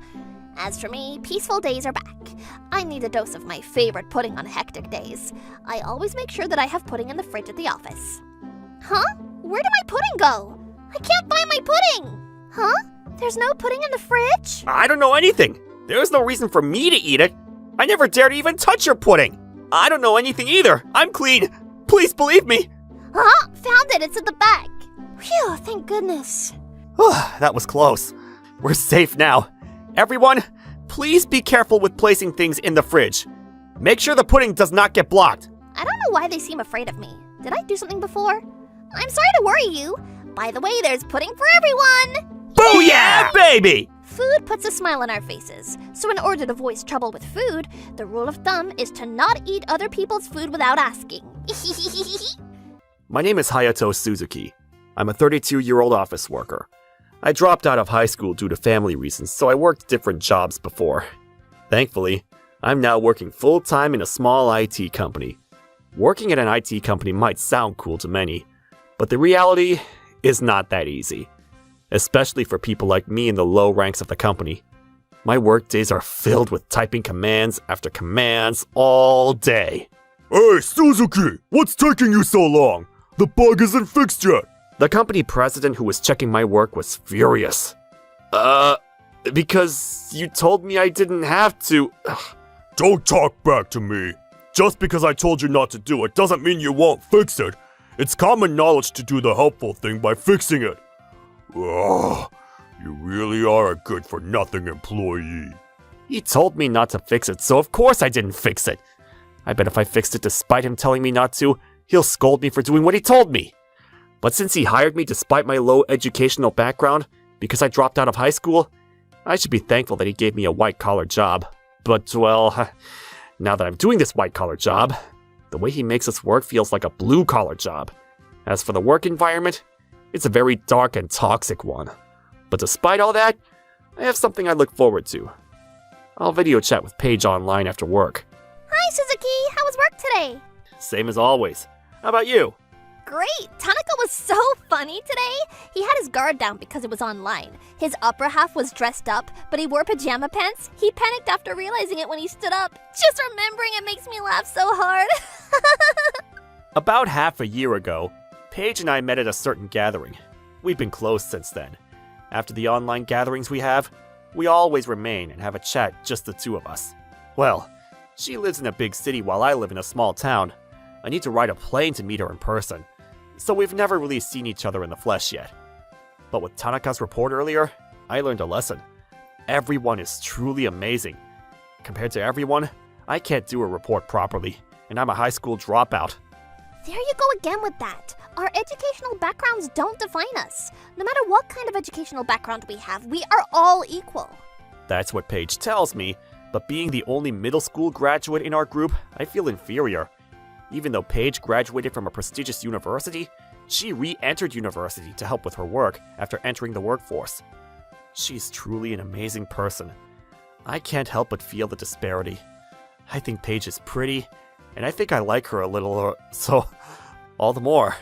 As for me, peaceful days are back. I need a dose of my favorite pudding on hectic days. I always make sure that I have pudding in the fridge at the office. Huh? Where did my pudding go? I can't find my pudding! Huh? There's no pudding in the fridge? I don't know anything. There's no reason for me to eat it. I never dare to even touch your pudding. I don't know anything either. I'm clean. Please believe me. Huh? Found it. It's at the back. Phew, thank goodness. That was close. We're safe now. Everyone, please be careful with placing things in the fridge. Make sure the pudding does not get blocked. I don't know why they seem afraid of me. Did I do something before? I'm sorry to worry you. By the way, there's pudding for everyone. Booyah, baby! Food puts a smile on our faces. So in order to voice trouble with food, the rule of thumb is to not eat other people's food without asking. My name is Hayato Suzuki. I'm a 32-year-old office worker. I dropped out of high school due to family reasons, so I worked different jobs before. Thankfully, I'm now working full-time in a small IT company. Working at an IT company might sound cool to many, but the reality is not that easy. Especially for people like me in the low ranks of the company. My work days are filled with typing commands after commands all day. Hey, Suzuki! What's taking you so long? The bug isn't fixed yet! The company president who was checking my work was furious. Because you told me I didn't have to. Don't talk back to me. Just because I told you not to do it doesn't mean you won't fix it. It's common knowledge to do the helpful thing by fixing it. Ugh, you really are a good-for-nothing employee. He told me not to fix it, so of course I didn't fix it. I bet if I fixed it despite him telling me not to, he'll scold me for doing what he told me. But since he hired me despite my low educational background, because I dropped out of high school, I should be thankful that he gave me a white-collar job. But, well, now that I'm doing this white-collar job, the way he makes us work feels like a blue-collar job. As for the work environment, it's a very dark and toxic one. But despite all that, I have something I look forward to. I'll video chat with Paige online after work. Hi, Suzuki. How was work today? Same as always. How about you? Great! Tanaka was so funny today. He had his guard down because it was online. His upper half was dressed up, but he wore pajama pants. He panicked after realizing it when he stood up. Just remembering it makes me laugh so hard. About half a year ago, Paige and I met at a certain gathering. We've been close since then. After the online gatherings we always remain and have a chat, just the two of us. Well, she lives in a big city while I live in a small town. I need to ride a plane to meet her in person. so we've never really seen each other in the flesh yet. But with Tanaka's report earlier, I learned a lesson. Everyone is truly amazing. Compared to everyone, I can't do a report properly, and I'm a high school dropout. There you go again with that. Our educational backgrounds don't define us. No matter what kind of educational background we have, we are all equal. That's what Paige tells me, but being the only middle school graduate in our group, I feel inferior. Even though Paige graduated from a prestigious university, she re-entered university to help with her work after entering the workforce. She's truly an amazing person. I can't help but feel the disparity. I think Paige is pretty, and I think I like her a little, so all the more.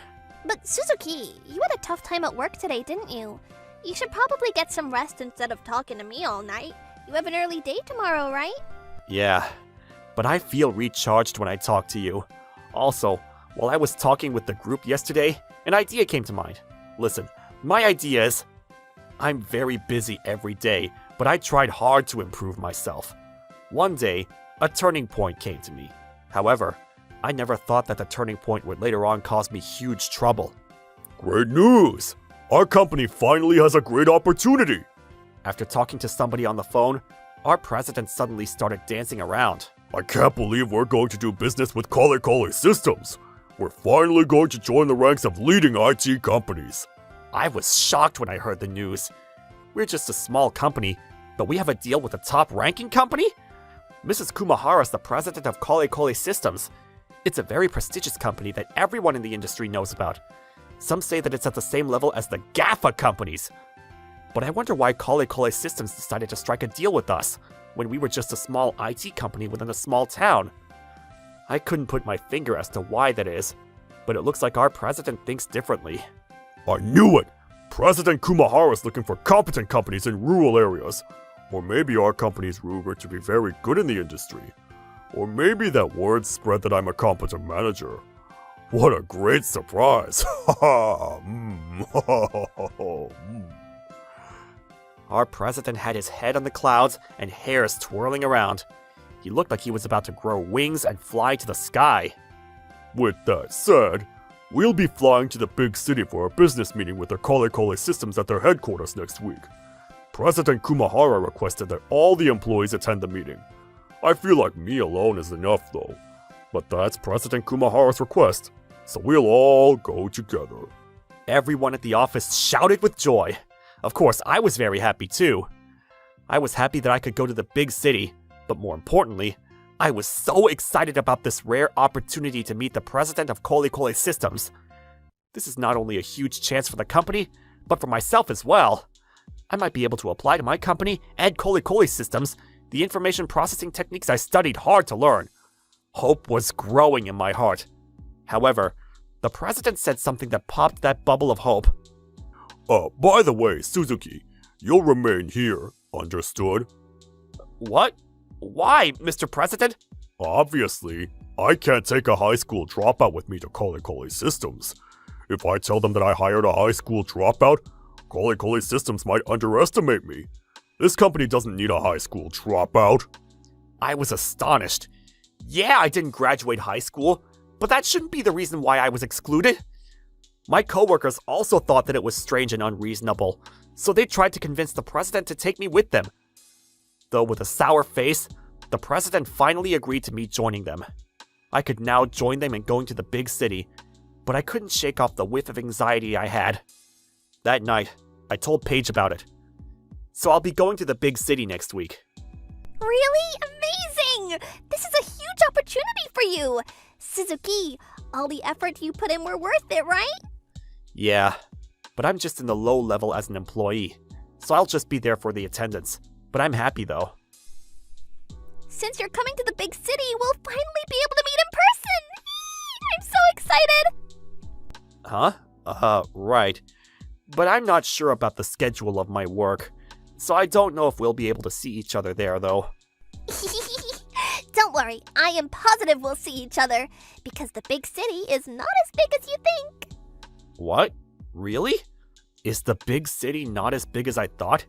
But Suzuki, you had a tough time at work today, didn't you? You should probably get some rest instead of talking to me all night. You have an early day tomorrow, right? Yeah, but I feel recharged when I talk to you. Also, while I was talking with the group yesterday, an idea came to mind. Listen, my idea is, I'm very busy every day, but I tried hard to improve myself. One day, a turning point came to me. However, I never thought that the turning point would later on cause me huge trouble. Great news! Our company finally has a great opportunity! After talking to somebody on the phone, our president suddenly started dancing around. I can't believe we're going to do business with Kale Systems. We're finally going to join the ranks of leading IT companies. I was shocked when I heard the news. We're just a small company, but we have a deal with a top-ranking company? Mrs. Kumahara is the president of Kale Systems. It's a very prestigious company that everyone in the industry knows about. Some say that it's at the same level as the GAFA companies. But I wonder why Kale Systems decided to strike a deal with us, when we were just a small IT company within a small town. I couldn't put my finger as to why that is, but it looks like our president thinks differently. I knew it! President Kumahara is looking for competent companies in rural areas. Or maybe our company is rumored to be very good in the industry. Or maybe that word spread that I'm a competent manager. What a great surprise! Our president had his head on the clouds and hairs twirling around. He looked like he was about to grow wings and fly to the sky. With that said, we'll be flying to the big city for a business meeting with the Kale Systems at their headquarters next week. President Kumahara requested that all the employees attend the meeting. I feel like me alone is enough though. But that's President Kumahara's request, so we'll all go together. Everyone at the office shouted with joy. Of course, I was very happy too. I was happy that I could go to the big city, but more importantly, I was so excited about this rare opportunity to meet the president of Kale Systems. This is not only a huge chance for the company, but for myself as well. I might be able to apply to my company and Kale Systems the information processing techniques I studied hard to learn. Hope was growing in my heart. However, the president said something that popped that bubble of hope. By the way, Suzuki, you'll remain here, understood? What? Why, Mr. President? Obviously, I can't take a high school dropout with me to Kale Systems. If I tell them that I hired a high school dropout, Kale Systems might underestimate me. This company doesn't need a high school dropout. I was astonished. Yeah, I didn't graduate high school, but that shouldn't be the reason why I was excluded. My coworkers also thought that it was strange and unreasonable, so they tried to convince the president to take me with them. Though with a sour face, the president finally agreed to me joining them. I could now join them in going to the big city, but I couldn't shake off the whiff of anxiety I had. That night, I told Paige about it. So I'll be going to the big city next week. Really? Amazing! This is a huge opportunity for you! Suzuki, all the effort you put in were worth it, right? Yeah, but I'm just in the low level as an employee, so I'll just be there for the attendance. But I'm happy though. Since you're coming to the big city, we'll finally be able to meet in person! I'm so excited! Huh? Right. But I'm not sure about the schedule of my work, so I don't know if we'll be able to see each other there though. Don't worry, I am positive we'll see each other, because the big city is not as big as you think. What? Really? Is the big city not as big as I thought?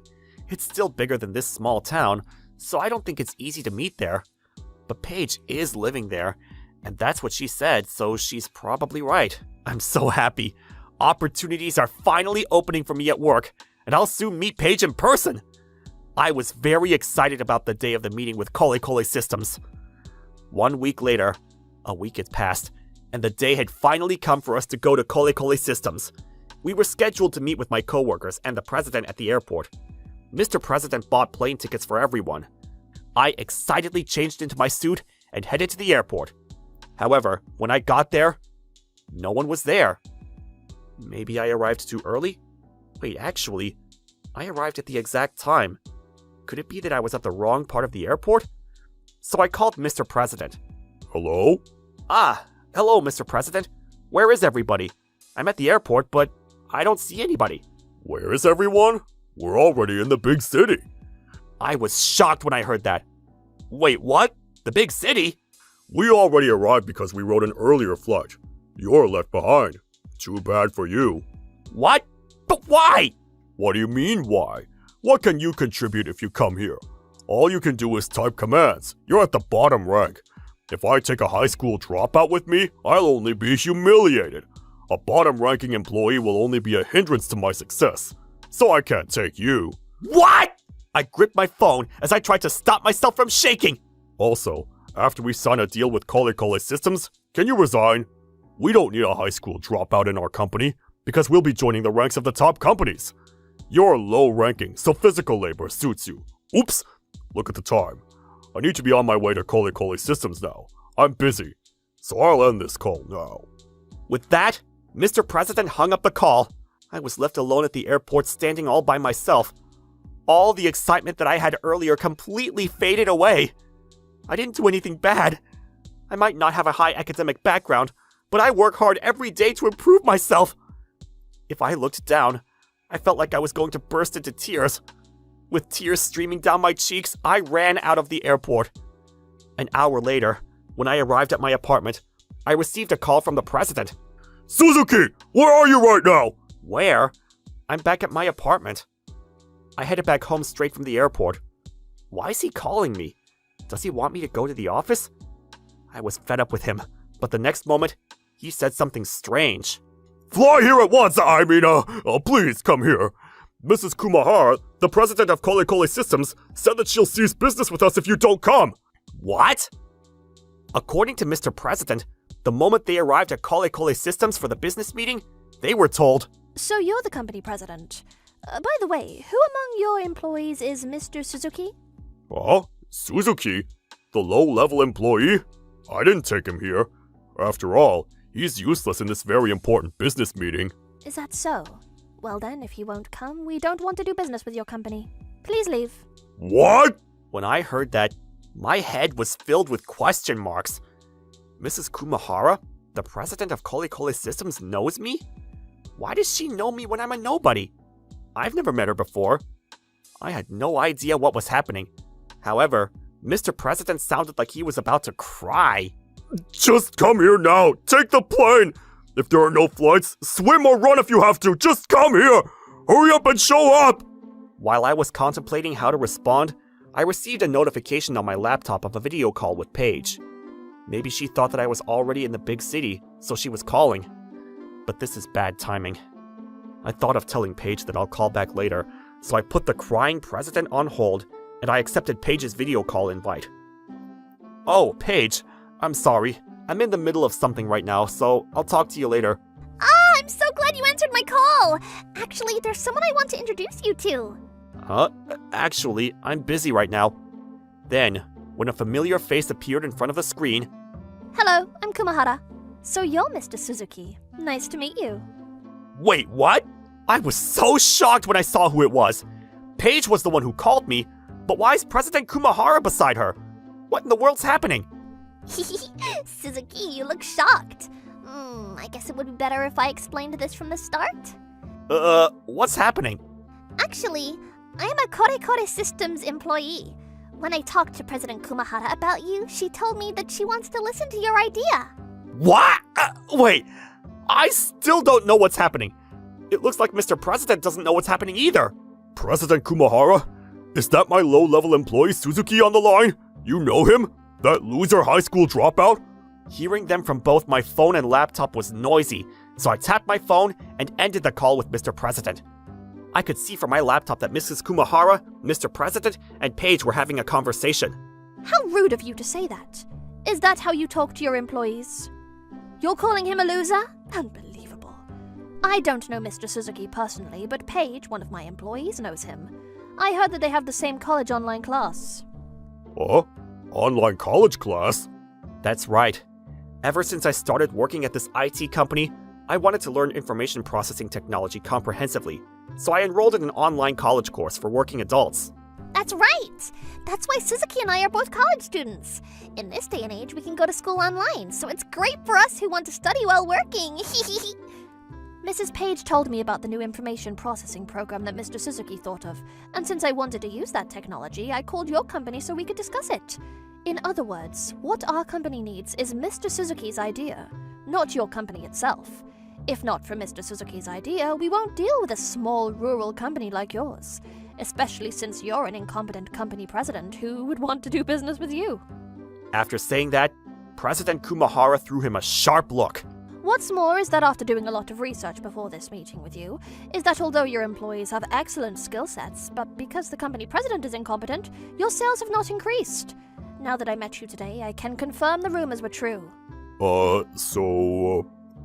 It's still bigger than this small town, so I don't think it's easy to meet there. But Paige is living there, and that's what she said, so she's probably right. I'm so happy. Opportunities are finally opening for me at work, and I'll soon meet Paige in person. I was very excited about the day of the meeting with Kole Systems. 1 week later, a week had passed, and the day had finally come for us to go to Kole Systems. We were scheduled to meet with my coworkers and the president at the airport. Mr. President bought plane tickets for everyone. I excitedly changed into my suit and headed to the airport. However, when I got there, no one was there. Maybe I arrived too early? Wait, actually, I arrived at the exact time. Could it be that I was at the wrong part of the airport? So I called Mr. President. Hello? Hello, Mr. President. Where is everybody? I'm at the airport, but I don't see anybody. Where is everyone? We're already in the big city. I was shocked when I heard that. Wait, what? The big city? We already arrived because we rode an earlier flight. You're left behind. Too bad for you. What? But why? What do you mean, why? What can you contribute if you come here? All you can do is type commands. You're at the bottom rank. If I take a high school dropout with me, I'll only be humiliated. A bottom-ranking employee will only be a hindrance to my success. So I can't take you. What? I gripped my phone as I tried to stop myself from shaking. Also, after we sign a deal with Kole Systems, can you resign? We don't need a high school dropout in our company because we'll be joining the ranks of the top companies. You're low-ranking, so physical labor suits you. Oops! Look at the time. I need to be on my way to Kole Systems now. I'm busy, so I'll end this call now. With that, Mr. President hung up the call. I was left alone at the airport standing all by myself. All the excitement that I had earlier completely faded away. I didn't do anything bad. I might not have a high academic background, but I work hard every day to improve myself. If I looked down, I felt like I was going to burst into tears. With tears streaming down my cheeks, I ran out of the airport. An hour later, when I arrived at my apartment, I received a call from the president. Suzuki, where are you right now? Where? I'm back at my apartment. I headed back home straight from the airport. Why is he calling me? Does he want me to go to the office? I was fed up with him, but the next moment, he said something strange. Fly here at once, please come here. Mrs. Kumahara, the president of Kole Systems, said that she'll cease business with us if you don't come. What? According to Mr. President, the moment they arrived at Kole Systems for the business meeting, they were told, So you're the company president. By the way, who among your employees is Mr. Suzuki? Suzuki? The low-level employee? I didn't take him here. After all, he's useless in this very important business meeting. Is that so? Well then, if he won't come, we don't want to do business with your company. Please leave. What? When I heard that, my head was filled with question marks. Mrs. Kumahara, the president of Kole Systems, knows me? Why does she know me when I'm a nobody? I've never met her before. I had no idea what was happening. However, Mr. President sounded like he was about to cry. Just come here now. Take the plane. If there are no flights, swim or run if you have to. Just come here. Hurry up and show up. While I was contemplating how to respond, I received a notification on my laptop of a video call with Paige. Maybe she thought that I was already in the big city, so she was calling. But this is bad timing. I thought of telling Paige that I'll call back later, so I put the crying president on hold, and I accepted Paige's video call invite. Oh, Paige, I'm sorry. I'm in the middle of something right now, so I'll talk to you later. I'm so glad you answered my call. Actually, there's someone I want to introduce you to. Actually, I'm busy right now. Then, when a familiar face appeared in front of the screen. Hello, I'm Kumahara. So you're Mr. Suzuki. Nice to meet you. Wait, what? I was so shocked when I saw who it was. Paige was the one who called me, but why is President Kumahara beside her? What in the world's happening? Suzuki, you look shocked. I guess it would be better if I explained this from the start. What's happening? Actually, I am a Kore Systems employee. When I talked to President Kumahara about you, she told me that she wants to listen to your idea. What? Wait, I still don't know what's happening. It looks like Mr. President doesn't know what's happening either. President Kumahara? Is that my low-level employee Suzuki on the line? You know him? That loser high school dropout? Hearing them from both my phone and laptop was noisy, So I tapped my phone and ended the call with Mr. President. I could see from my laptop that Mrs. Kumahara, Mr. President, and Paige were having a conversation. How rude of you to say that. Is that how you talk to your employees? You're calling him a loser? Unbelievable. I don't know Mr. Suzuki personally, but Paige, one of my employees, knows him. I heard that they have the same college online class. Huh? Online college class? That's right. Ever since I started working at this IT company, I wanted to learn information processing technology comprehensively, so I enrolled in an online college course for working adults. That's right! That's why Suzuki and I are both college students. In this day and age, we can go to school online, so it's great for us who want to study while working. Mrs. Page told me about the new information processing program that Mr. Suzuki thought of, and since I wanted to use that technology, I called your company so we could discuss it. In other words, what our company needs is Mr. Suzuki's idea, not your company itself. If not for Mr. Suzuki's idea, we won't deal with a small rural company like yours, especially since you're an incompetent company president who would want to do business with you. After saying that, President Kumahara threw him a sharp look. What's more is that after doing a lot of research before this meeting with you, is that although your employees have excellent skill sets, but because the company president is incompetent, your sales have not increased. Now that I met you today, I can confirm the rumors were true.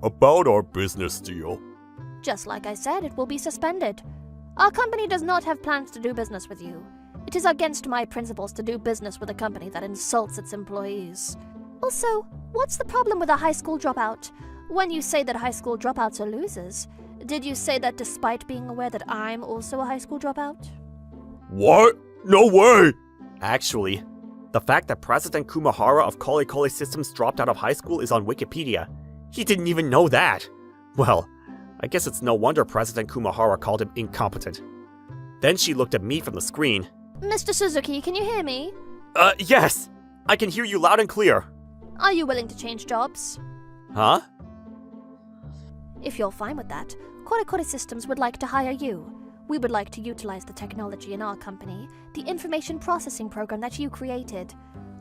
About our business deal. Just like I said, it will be suspended. Our company does not have plans to do business with you. It is against my principles to do business with a company that insults its employees. Also, what's the problem with a high school dropout? When you say that high school dropouts are losers, did you say that despite being aware that I'm also a high school dropout? What? No way! Actually, the fact that President Kumahara of Koli Systems dropped out of high school is on Wikipedia. He didn't even know that. Well, I guess it's no wonder President Kumahara called him incompetent. Then she looked at me from the screen. Mr. Suzuki, can you hear me? Yes! I can hear you loud and clear. Are you willing to change jobs? Huh? If you're fine with that, Koli Systems would like to hire you. We would like to utilize the technology in our company, the information processing program that you created.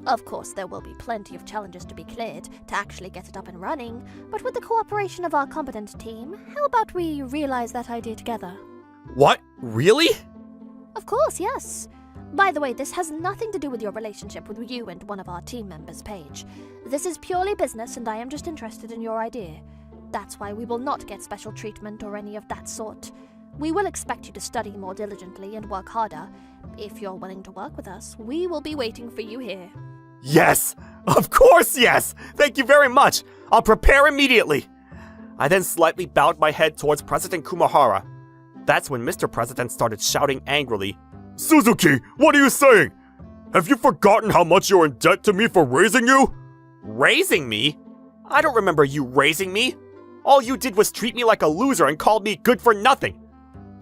Of course, there will be plenty of challenges to be cleared to actually get it up and running, but with the cooperation of our competent team, how about we realize that idea together? What? Really? Of course, yes. By the way, this has nothing to do with your relationship with you and one of our team members, Paige. This is purely business and I am just interested in your idea. That's why we will not get special treatment or any of that sort. We will expect you to study more diligently and work harder. If you're willing to work with us, we will be waiting for you here. Yes! Of course, yes! Thank you very much! I'll prepare immediately! I then slightly bowed my head towards President Kumahara. That's when Mr. President started shouting angrily, Suzuki, what are you saying? Have you forgotten how much you're in debt to me for raising you? Raising me? I don't remember you raising me. All you did was treat me like a loser and called me good for nothing.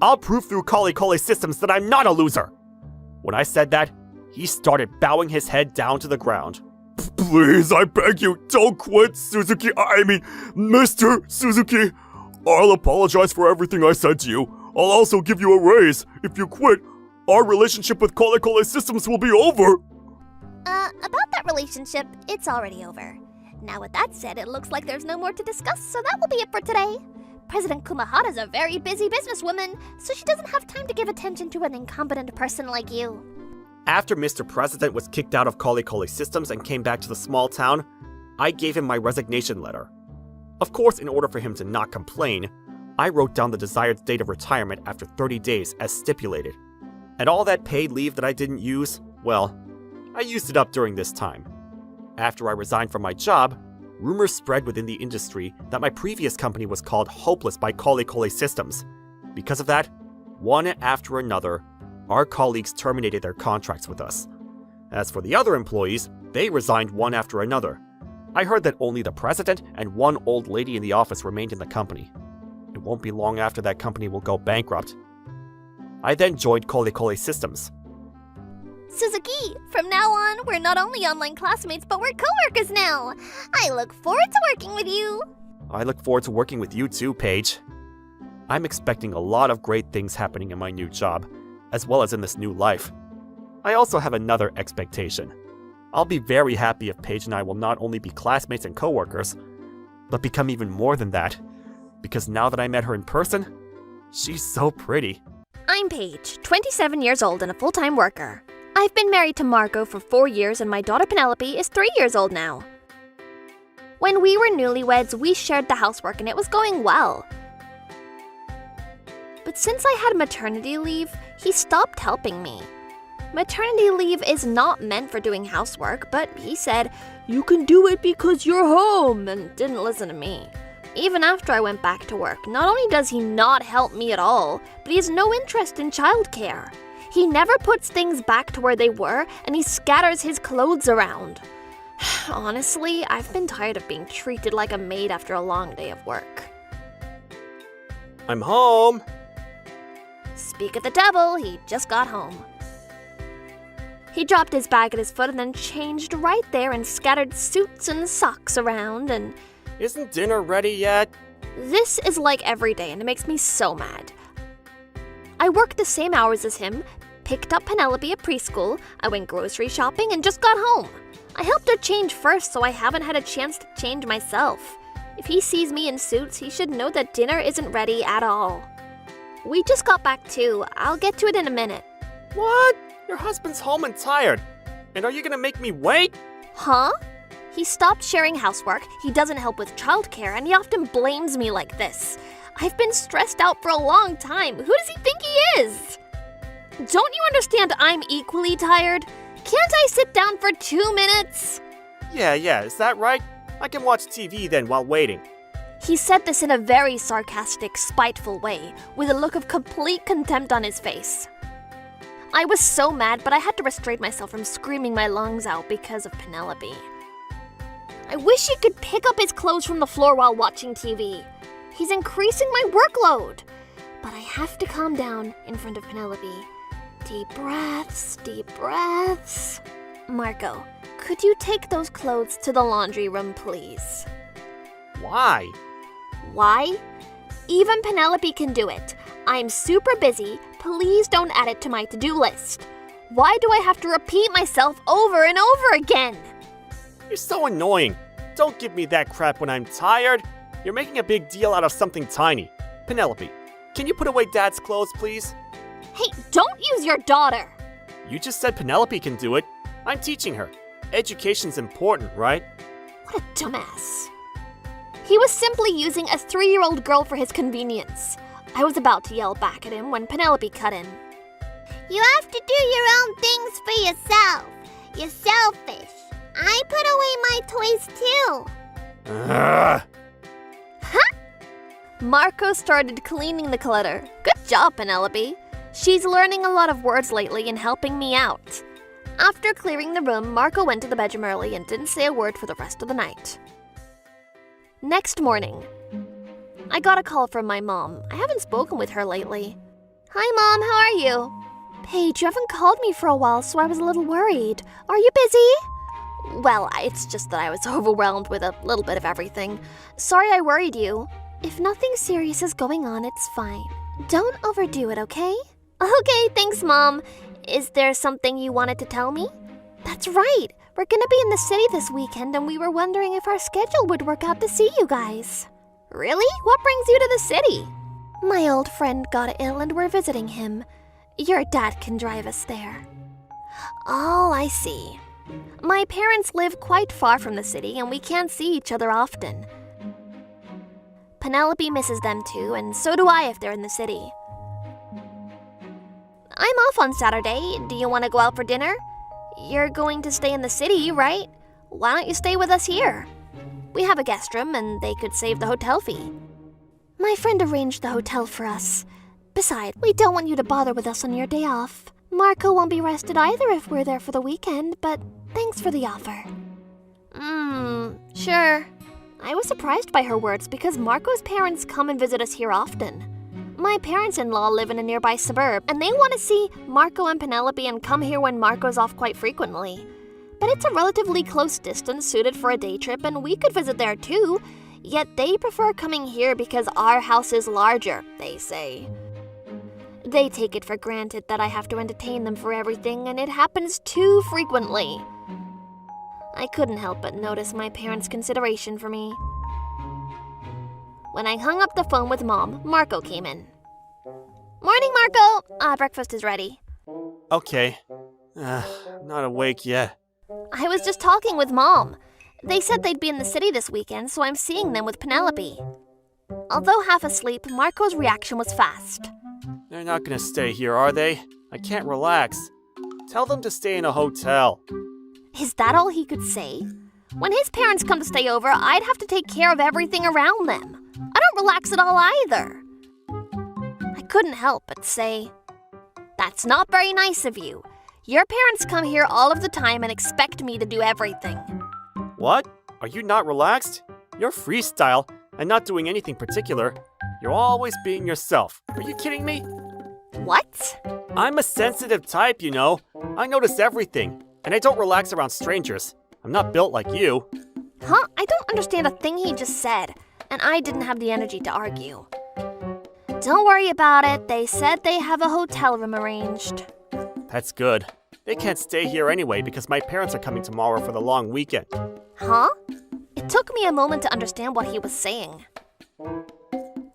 I'll prove through Koli Systems that I'm not a loser. When I said that, he started bowing his head down to the ground. Please, I beg you, don't quit, Suzuki. Mr. Suzuki. I'll apologize for everything I said to you. I'll also give you a raise. If you quit, our relationship with Koli Systems will be over. About that relationship, it's already over. Now with that said, it looks like there's no more to discuss, so that will be it for today. President Kumahara's a very busy businesswoman, so she doesn't have time to give attention to an incompetent person like you. After Mr. President was kicked out of Koli Systems and came back to the small town, I gave him my resignation letter. Of course, in order for him to not complain, I wrote down the desired date of retirement after 30 days as stipulated. And all that paid leave that I didn't use, well, I used it up during this time. After I resigned from my job, rumors spread within the industry that my previous company was called hopeless by Koli Systems. Because of that, one after another, our colleagues terminated their contracts with us. As for the other employees, they resigned one after another. I heard that only the president and one old lady in the office remained in the company. It won't be long after that company will go bankrupt. I then joined Koli Systems. Suzuki, from now on, we're not only online classmates, but we're co-workers now. I look forward to working with you. I look forward to working with you too, Paige. I'm expecting a lot of great things happening in my new job, as well as in this new life. I also have another expectation. I'll be very happy if Paige and I will not only be classmates and co-workers, but become even more than that, Because now that I met her in person, she's so pretty. I'm Paige, 27 years old and a full-time worker. I've been married to Marco for 4 years and my daughter Penelope is 3 years old now. When we were newlyweds, we shared the housework and it was going well. But since I had maternity leave, he stopped helping me. Maternity leave is not meant for doing housework, but he said, "You can do it because you're home," and didn't listen to me. Even after I went back to work, not only does he not help me at all, but he has no interest in childcare. He never puts things back to where they were, and he scatters his clothes around. Honestly, I've been tired of being treated like a maid after a long day of work. I'm home. Speak of the devil, he just got home. He dropped his bag at his foot and then changed right there and scattered suits and socks around and... Isn't dinner ready yet? This is like every day and it makes me so mad. I worked the same hours as him, picked up Penelope at preschool, I went grocery shopping and just got home. I helped her change first, so I haven't had a chance to change myself. If he sees me in suits, he should know that dinner isn't ready at all. We just got back too. I'll get to it in a minute. What? Your husband's home and tired. And are you gonna make me wait? Huh? He stopped sharing housework, he doesn't help with childcare, and he often blames me like this. I've been stressed out for a long time. Who does he think he is? Don't you understand I'm equally tired? Can't I sit down for 2 minutes? Yeah, is that right? I can watch TV then while waiting. He said this in a very sarcastic, spiteful way, with a look of complete contempt on his face. I was so mad, but I had to restrain myself from screaming my lungs out because of Penelope. I wish he could pick up his clothes from the floor while watching TV. He's increasing my workload. But I have to calm down in front of Penelope. Deep breaths, deep breaths. Marco, could you take those clothes to the laundry room, please? Why? Why? Even Penelope can do it. I'm super busy. Please don't add it to my to-do list. Why do I have to repeat myself over and over again? You're so annoying. Don't give me that crap when I'm tired. You're making a big deal out of something tiny. Penelope, can you put away Dad's clothes, please? Hey, don't use your daughter. You just said Penelope can do it. I'm teaching her. Education's important, right? What a dumbass. He was simply using a 3-year-old girl for his convenience. I was about to yell back at him when Penelope cut in. You have to do your own things for yourself. You're selfish. I put away my toys too. Ugh. Marco started cleaning the clutter. Good job, Penelope. She's learning a lot of words lately and helping me out. After clearing the room, Marco went to the bedroom early and didn't say a word for the rest of the night. Next morning, I got a call from my mom. I haven't spoken with her lately. Hi, Mom, how are you? Paige, you haven't called me for a while, so I was a little worried. Are you busy? Well, it's just that I was overwhelmed with a little bit of everything. Sorry I worried you. If nothing serious is going on, it's fine. Don't overdo it, okay? Okay, thanks, Mom. Is there something you wanted to tell me? That's right. We're gonna be in the city this weekend, and we were wondering if our schedule would work out to see you guys. Really? What brings you to the city? My old friend got ill and we're visiting him. Your dad can drive us there. Oh, I see. My parents live quite far from the city and we can't see each other often. Penelope misses them too, and so do I if they're in the city. I'm off on Saturday. Do you want to go out for dinner? You're going to stay in the city, right? Why don't you stay with us here? We have a guest room and they could save the hotel fee. My friend arranged the hotel for us. Besides, we don't want you to bother with us on your day off. Marco won't be rested either if we're there for the weekend, but thanks for the offer. Sure. I was surprised by her words because Marco's parents come and visit us here often. My parents-in-law live in a nearby suburb, and they want to see Marco and Penelope and come here when Marco's off quite frequently. But it's a relatively close distance suited for a day trip, and we could visit there too. Yet they prefer coming here because our house is larger, they say. They take it for granted that I have to entertain them for everything, and it happens too frequently. I couldn't help but notice my parents' consideration for me. When I hung up the phone with Mom, Marco came in. Morning, Marco! Breakfast is ready. Okay. Not awake yet. I was just talking with Mom. They said they'd be in the city this weekend, so I'm seeing them with Penelope. Although half asleep, Marco's reaction was fast. They're not gonna stay here, are they? I can't relax. Tell them to stay in a hotel. Is that all he could say? When his parents come to stay over, I'd have to take care of everything around them. I don't relax at all either. I couldn't help but say, "That's not very nice of you. Your parents come here all of the time and expect me to do everything." What? Are you not relaxed? You're freestyle and not doing anything particular. You're always being yourself. Are you kidding me? What? I'm a sensitive type, you know. I notice everything, and I don't relax around strangers. I'm not built like you. Huh? I don't understand a thing he just said, and I didn't have the energy to argue. Don't worry about it. They said they have a hotel room arranged. That's good. They can't stay here anyway because my parents are coming tomorrow for the long weekend. Huh? It took me a moment to understand what he was saying.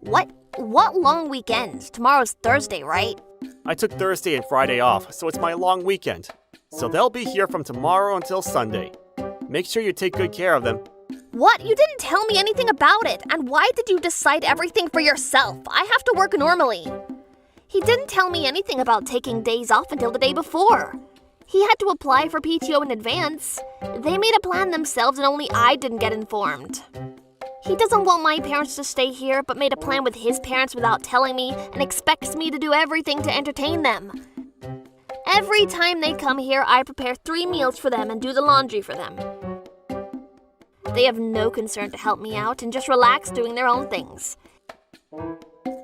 What long weekend? Tomorrow's Thursday, right? I took Thursday and Friday off, so it's my long weekend. So they'll be here from tomorrow until Sunday. Make sure you take good care of them. What? You didn't tell me anything about it. And why did you decide everything for yourself? I have to work normally. He didn't tell me anything about taking days off until the day before. He had to apply for PTO in advance. They made a plan themselves and only I didn't get informed. He doesn't want my parents to stay here, but made a plan with his parents without telling me and expects me to do everything to entertain them. Every time they come here, I prepare 3 meals for them and do the laundry for them. They have no concern to help me out and just relax doing their own things.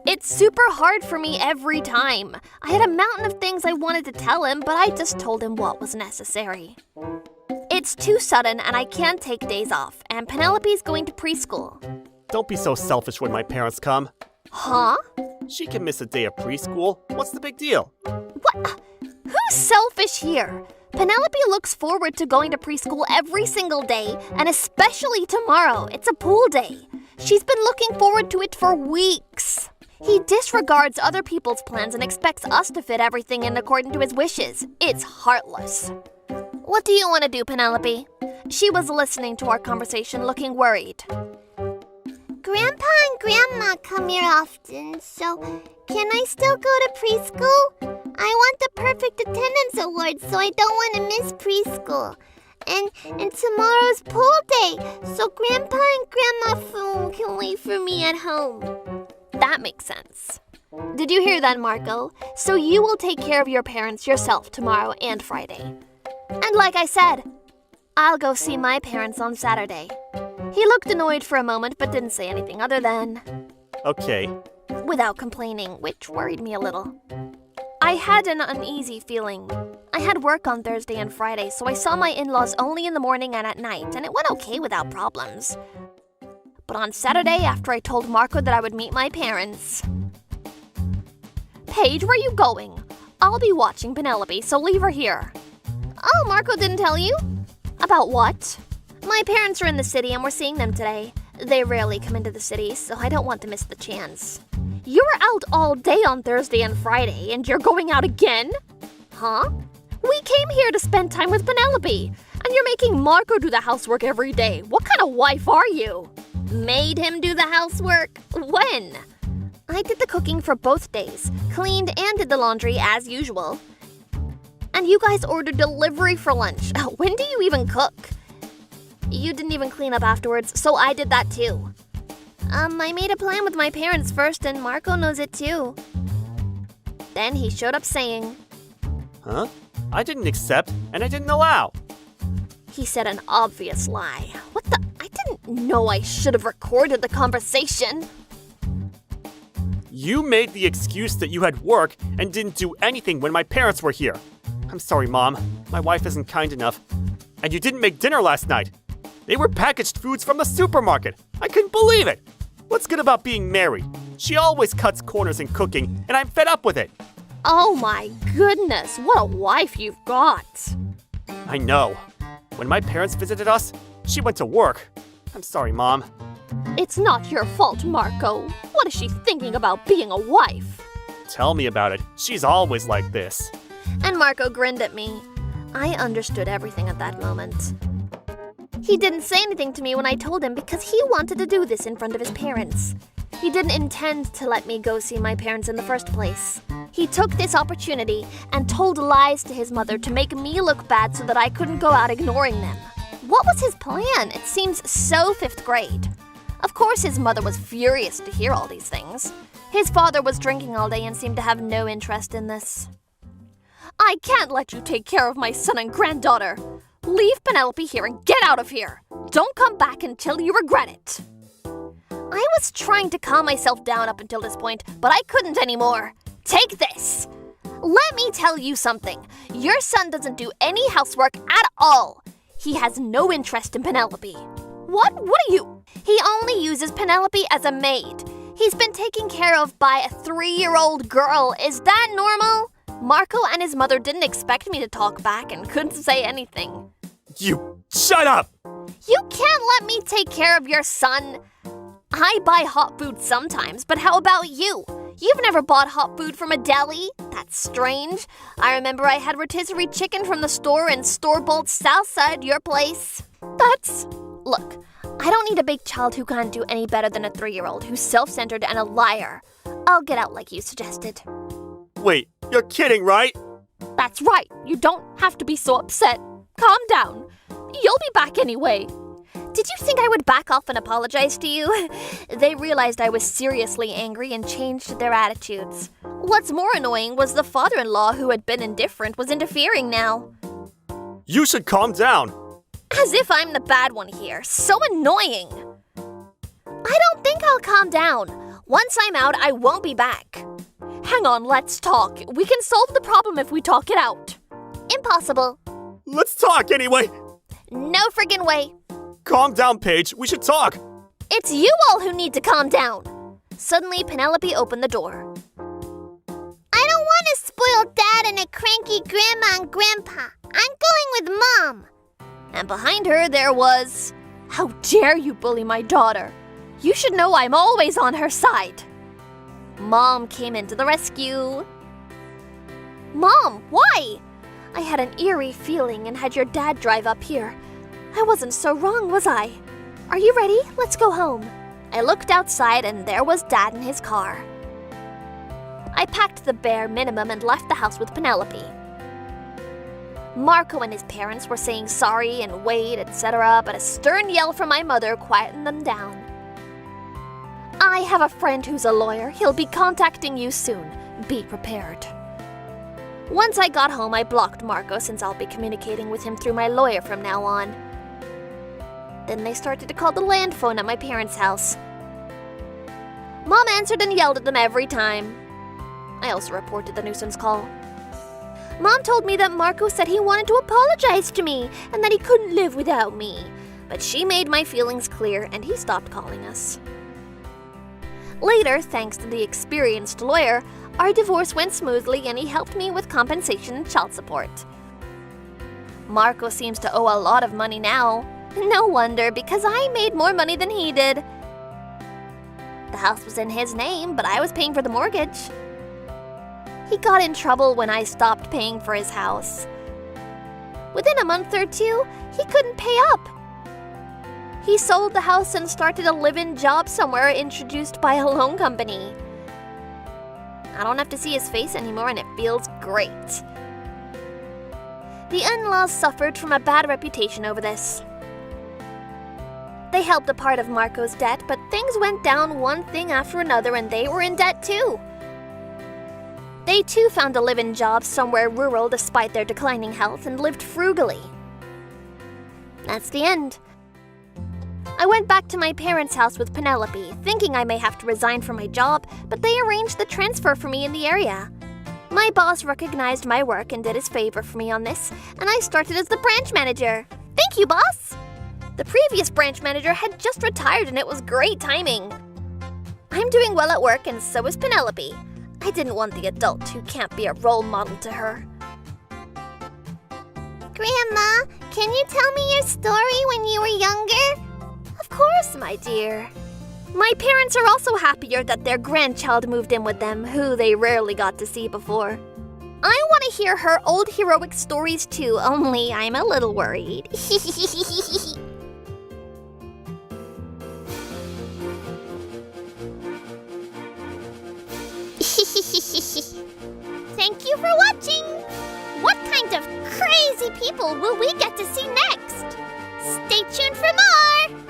It's super hard for me every time. I had a mountain of things I wanted to tell him, but I just told him what was necessary. It's too sudden and I can't take days off, and Penelope's going to preschool. Don't be so selfish when my parents come. Huh? She can miss a day of preschool. What's the big deal? What? Who's selfish here? Penelope looks forward to going to preschool every single day, and especially tomorrow. It's a pool day. She's been looking forward to it for weeks. He disregards other people's plans and expects us to fit everything in according to his wishes. It's heartless. What do you want to do, Penelope? She was listening to our conversation, looking worried. Grandpa and Grandma come here often, so can I still go to preschool? I want the perfect attendance award, so I don't want to miss preschool. And tomorrow's pool day, so Grandpa and Grandma can wait for me at home. That makes sense. Did you hear that, Marco? So you will take care of your parents yourself tomorrow and Friday. And like I said, I'll go see my parents on Saturday. He looked annoyed for a moment but didn't say anything other than, Okay. without complaining, which worried me a little. I had an uneasy feeling. I had work on Thursday and Friday, so I saw my in-laws only in the morning and at night, and it went okay without problems. But on Saturday, after I told Marco that I would meet my parents... Paige, where are you going? I'll be watching Penelope, so leave her here. Oh, Marco didn't tell you? About what? My parents are in the city and we're seeing them today. They rarely come into the city, so I don't want to miss the chance. You were out all day on Thursday and Friday, and you're going out again? Huh? We came here to spend time with Penelope, and you're making Marco do the housework every day. What kind of wife are you? Made him do the housework? When? I did the cooking for both days, cleaned and did the laundry as usual. And you guys ordered delivery for lunch. When do you even cook? You didn't even clean up afterwards, so I did that too. I made a plan with my parents first, and Marco knows it too. Then he showed up saying, Huh? I didn't accept, and I didn't allow. He said an obvious lie. What the? I didn't know I should have recorded the conversation. You made the excuse that you had work and didn't do anything when my parents were here. I'm sorry, Mom. My wife isn't kind enough. And you didn't make dinner last night. They were packaged foods from the supermarket. I couldn't believe it. What's good about being married? She always cuts corners in cooking, and I'm fed up with it. Oh my goodness, what a wife you've got. I know. When my parents visited us, she went to work. I'm sorry, Mom. It's not your fault, Marco. What is she thinking about being a wife? Tell me about it. She's always like this. And Marco grinned at me. I understood everything at that moment. He didn't say anything to me when I told him because he wanted to do this in front of his parents. He didn't intend to let me go see my parents in the first place. He took this opportunity and told lies to his mother to make me look bad so that I couldn't go out ignoring them. What was his plan? It seems so 5th grade. Of course, his mother was furious to hear all these things. His father was drinking all day and seemed to have no interest in this. I can't let you take care of my son and granddaughter. Leave Penelope here and get out of here. Don't come back until you regret it. I was trying to calm myself down up until this point, but I couldn't anymore. Take this. Let me tell you something. Your son doesn't do any housework at all. He has no interest in Penelope. What are you? He only uses Penelope as a maid. He's been taken care of by a 3-year-old girl. Is that normal? Marco and his mother didn't expect me to talk back and couldn't say anything. You shut up! You can't let me take care of your son. I buy hot food sometimes, but how about you? You've never bought hot food from a deli? That's strange. I remember I had rotisserie chicken from the store and store-bought salsa at your place. Look, I don't need a big child who can't do any better than a 3-year-old who's self-centered and a liar. I'll get out like you suggested. Wait, you're kidding, right? That's right. You don't have to be so upset. Calm down. You'll be back anyway. Did you think I would back off and apologize to you? They realized I was seriously angry and changed their attitudes. What's more annoying was the father-in-law who had been indifferent was interfering now. You should calm down. As if I'm the bad one here. So annoying. I don't think I'll calm down. Once I'm out, I won't be back. Hang on, let's talk. We can solve the problem if we talk it out. Impossible. Let's talk anyway. No friggin' way. Calm down, Paige. We should talk. It's you all who need to calm down. Suddenly, Penelope opened the door. I don't want a spoiled dad and a cranky grandma and grandpa. I'm going with Mom. And behind her, there was... How dare you bully my daughter? You should know I'm always on her side. Mom came in to the rescue. Mom, why? I had an eerie feeling and had your dad drive up here. I wasn't so wrong, was I? Are you ready? Let's go home. I looked outside and there was Dad in his car. I packed the bare minimum and left the house with Penelope. Marco and his parents were saying sorry and wait, etc., but a stern yell from my mother quietened them down. I have a friend who's a lawyer. He'll be contacting you soon. Be prepared. Once I got home, I blocked Marco since I'll be communicating with him through my lawyer from now on. Then they started to call the land phone at my parents' house. Mom answered and yelled at them every time. I also reported the nuisance call. Mom told me that Marco said he wanted to apologize to me and that he couldn't live without me. But she made my feelings clear and he stopped calling us. Later, thanks to the experienced lawyer, our divorce went smoothly and he helped me with compensation and child support. Marco seems to owe a lot of money now. No wonder, because I made more money than he did. The house was in his name, but I was paying for the mortgage. He got in trouble when I stopped paying for his house. Within a month or two, he couldn't pay up. He sold the house and started a live-in job somewhere introduced by a loan company. I don't have to see his face anymore and it feels great. The in-laws suffered from a bad reputation over this. They helped a part of Marco's debt, but things went down one thing after another and they were in debt too. They too found a live-in job somewhere rural despite their declining health and lived frugally. That's the end. I went back to my parents' house with Penelope, thinking I may have to resign from my job, but they arranged the transfer for me in the area. My boss recognized my work and did his favor for me on this, and I started as the branch manager. Thank you, boss! The previous branch manager had just retired and it was great timing. I'm doing well at work and so is Penelope. I didn't want the adult who can't be a role model to her. Grandma, can you tell me your story when you were younger? Of course, my dear. My parents are also happier that their grandchild moved in with them, who they rarely got to see before. I want to hear her old heroic stories too, only I'm a little worried. Thank you for watching! What kind of crazy people will we get to see next? Stay tuned for more!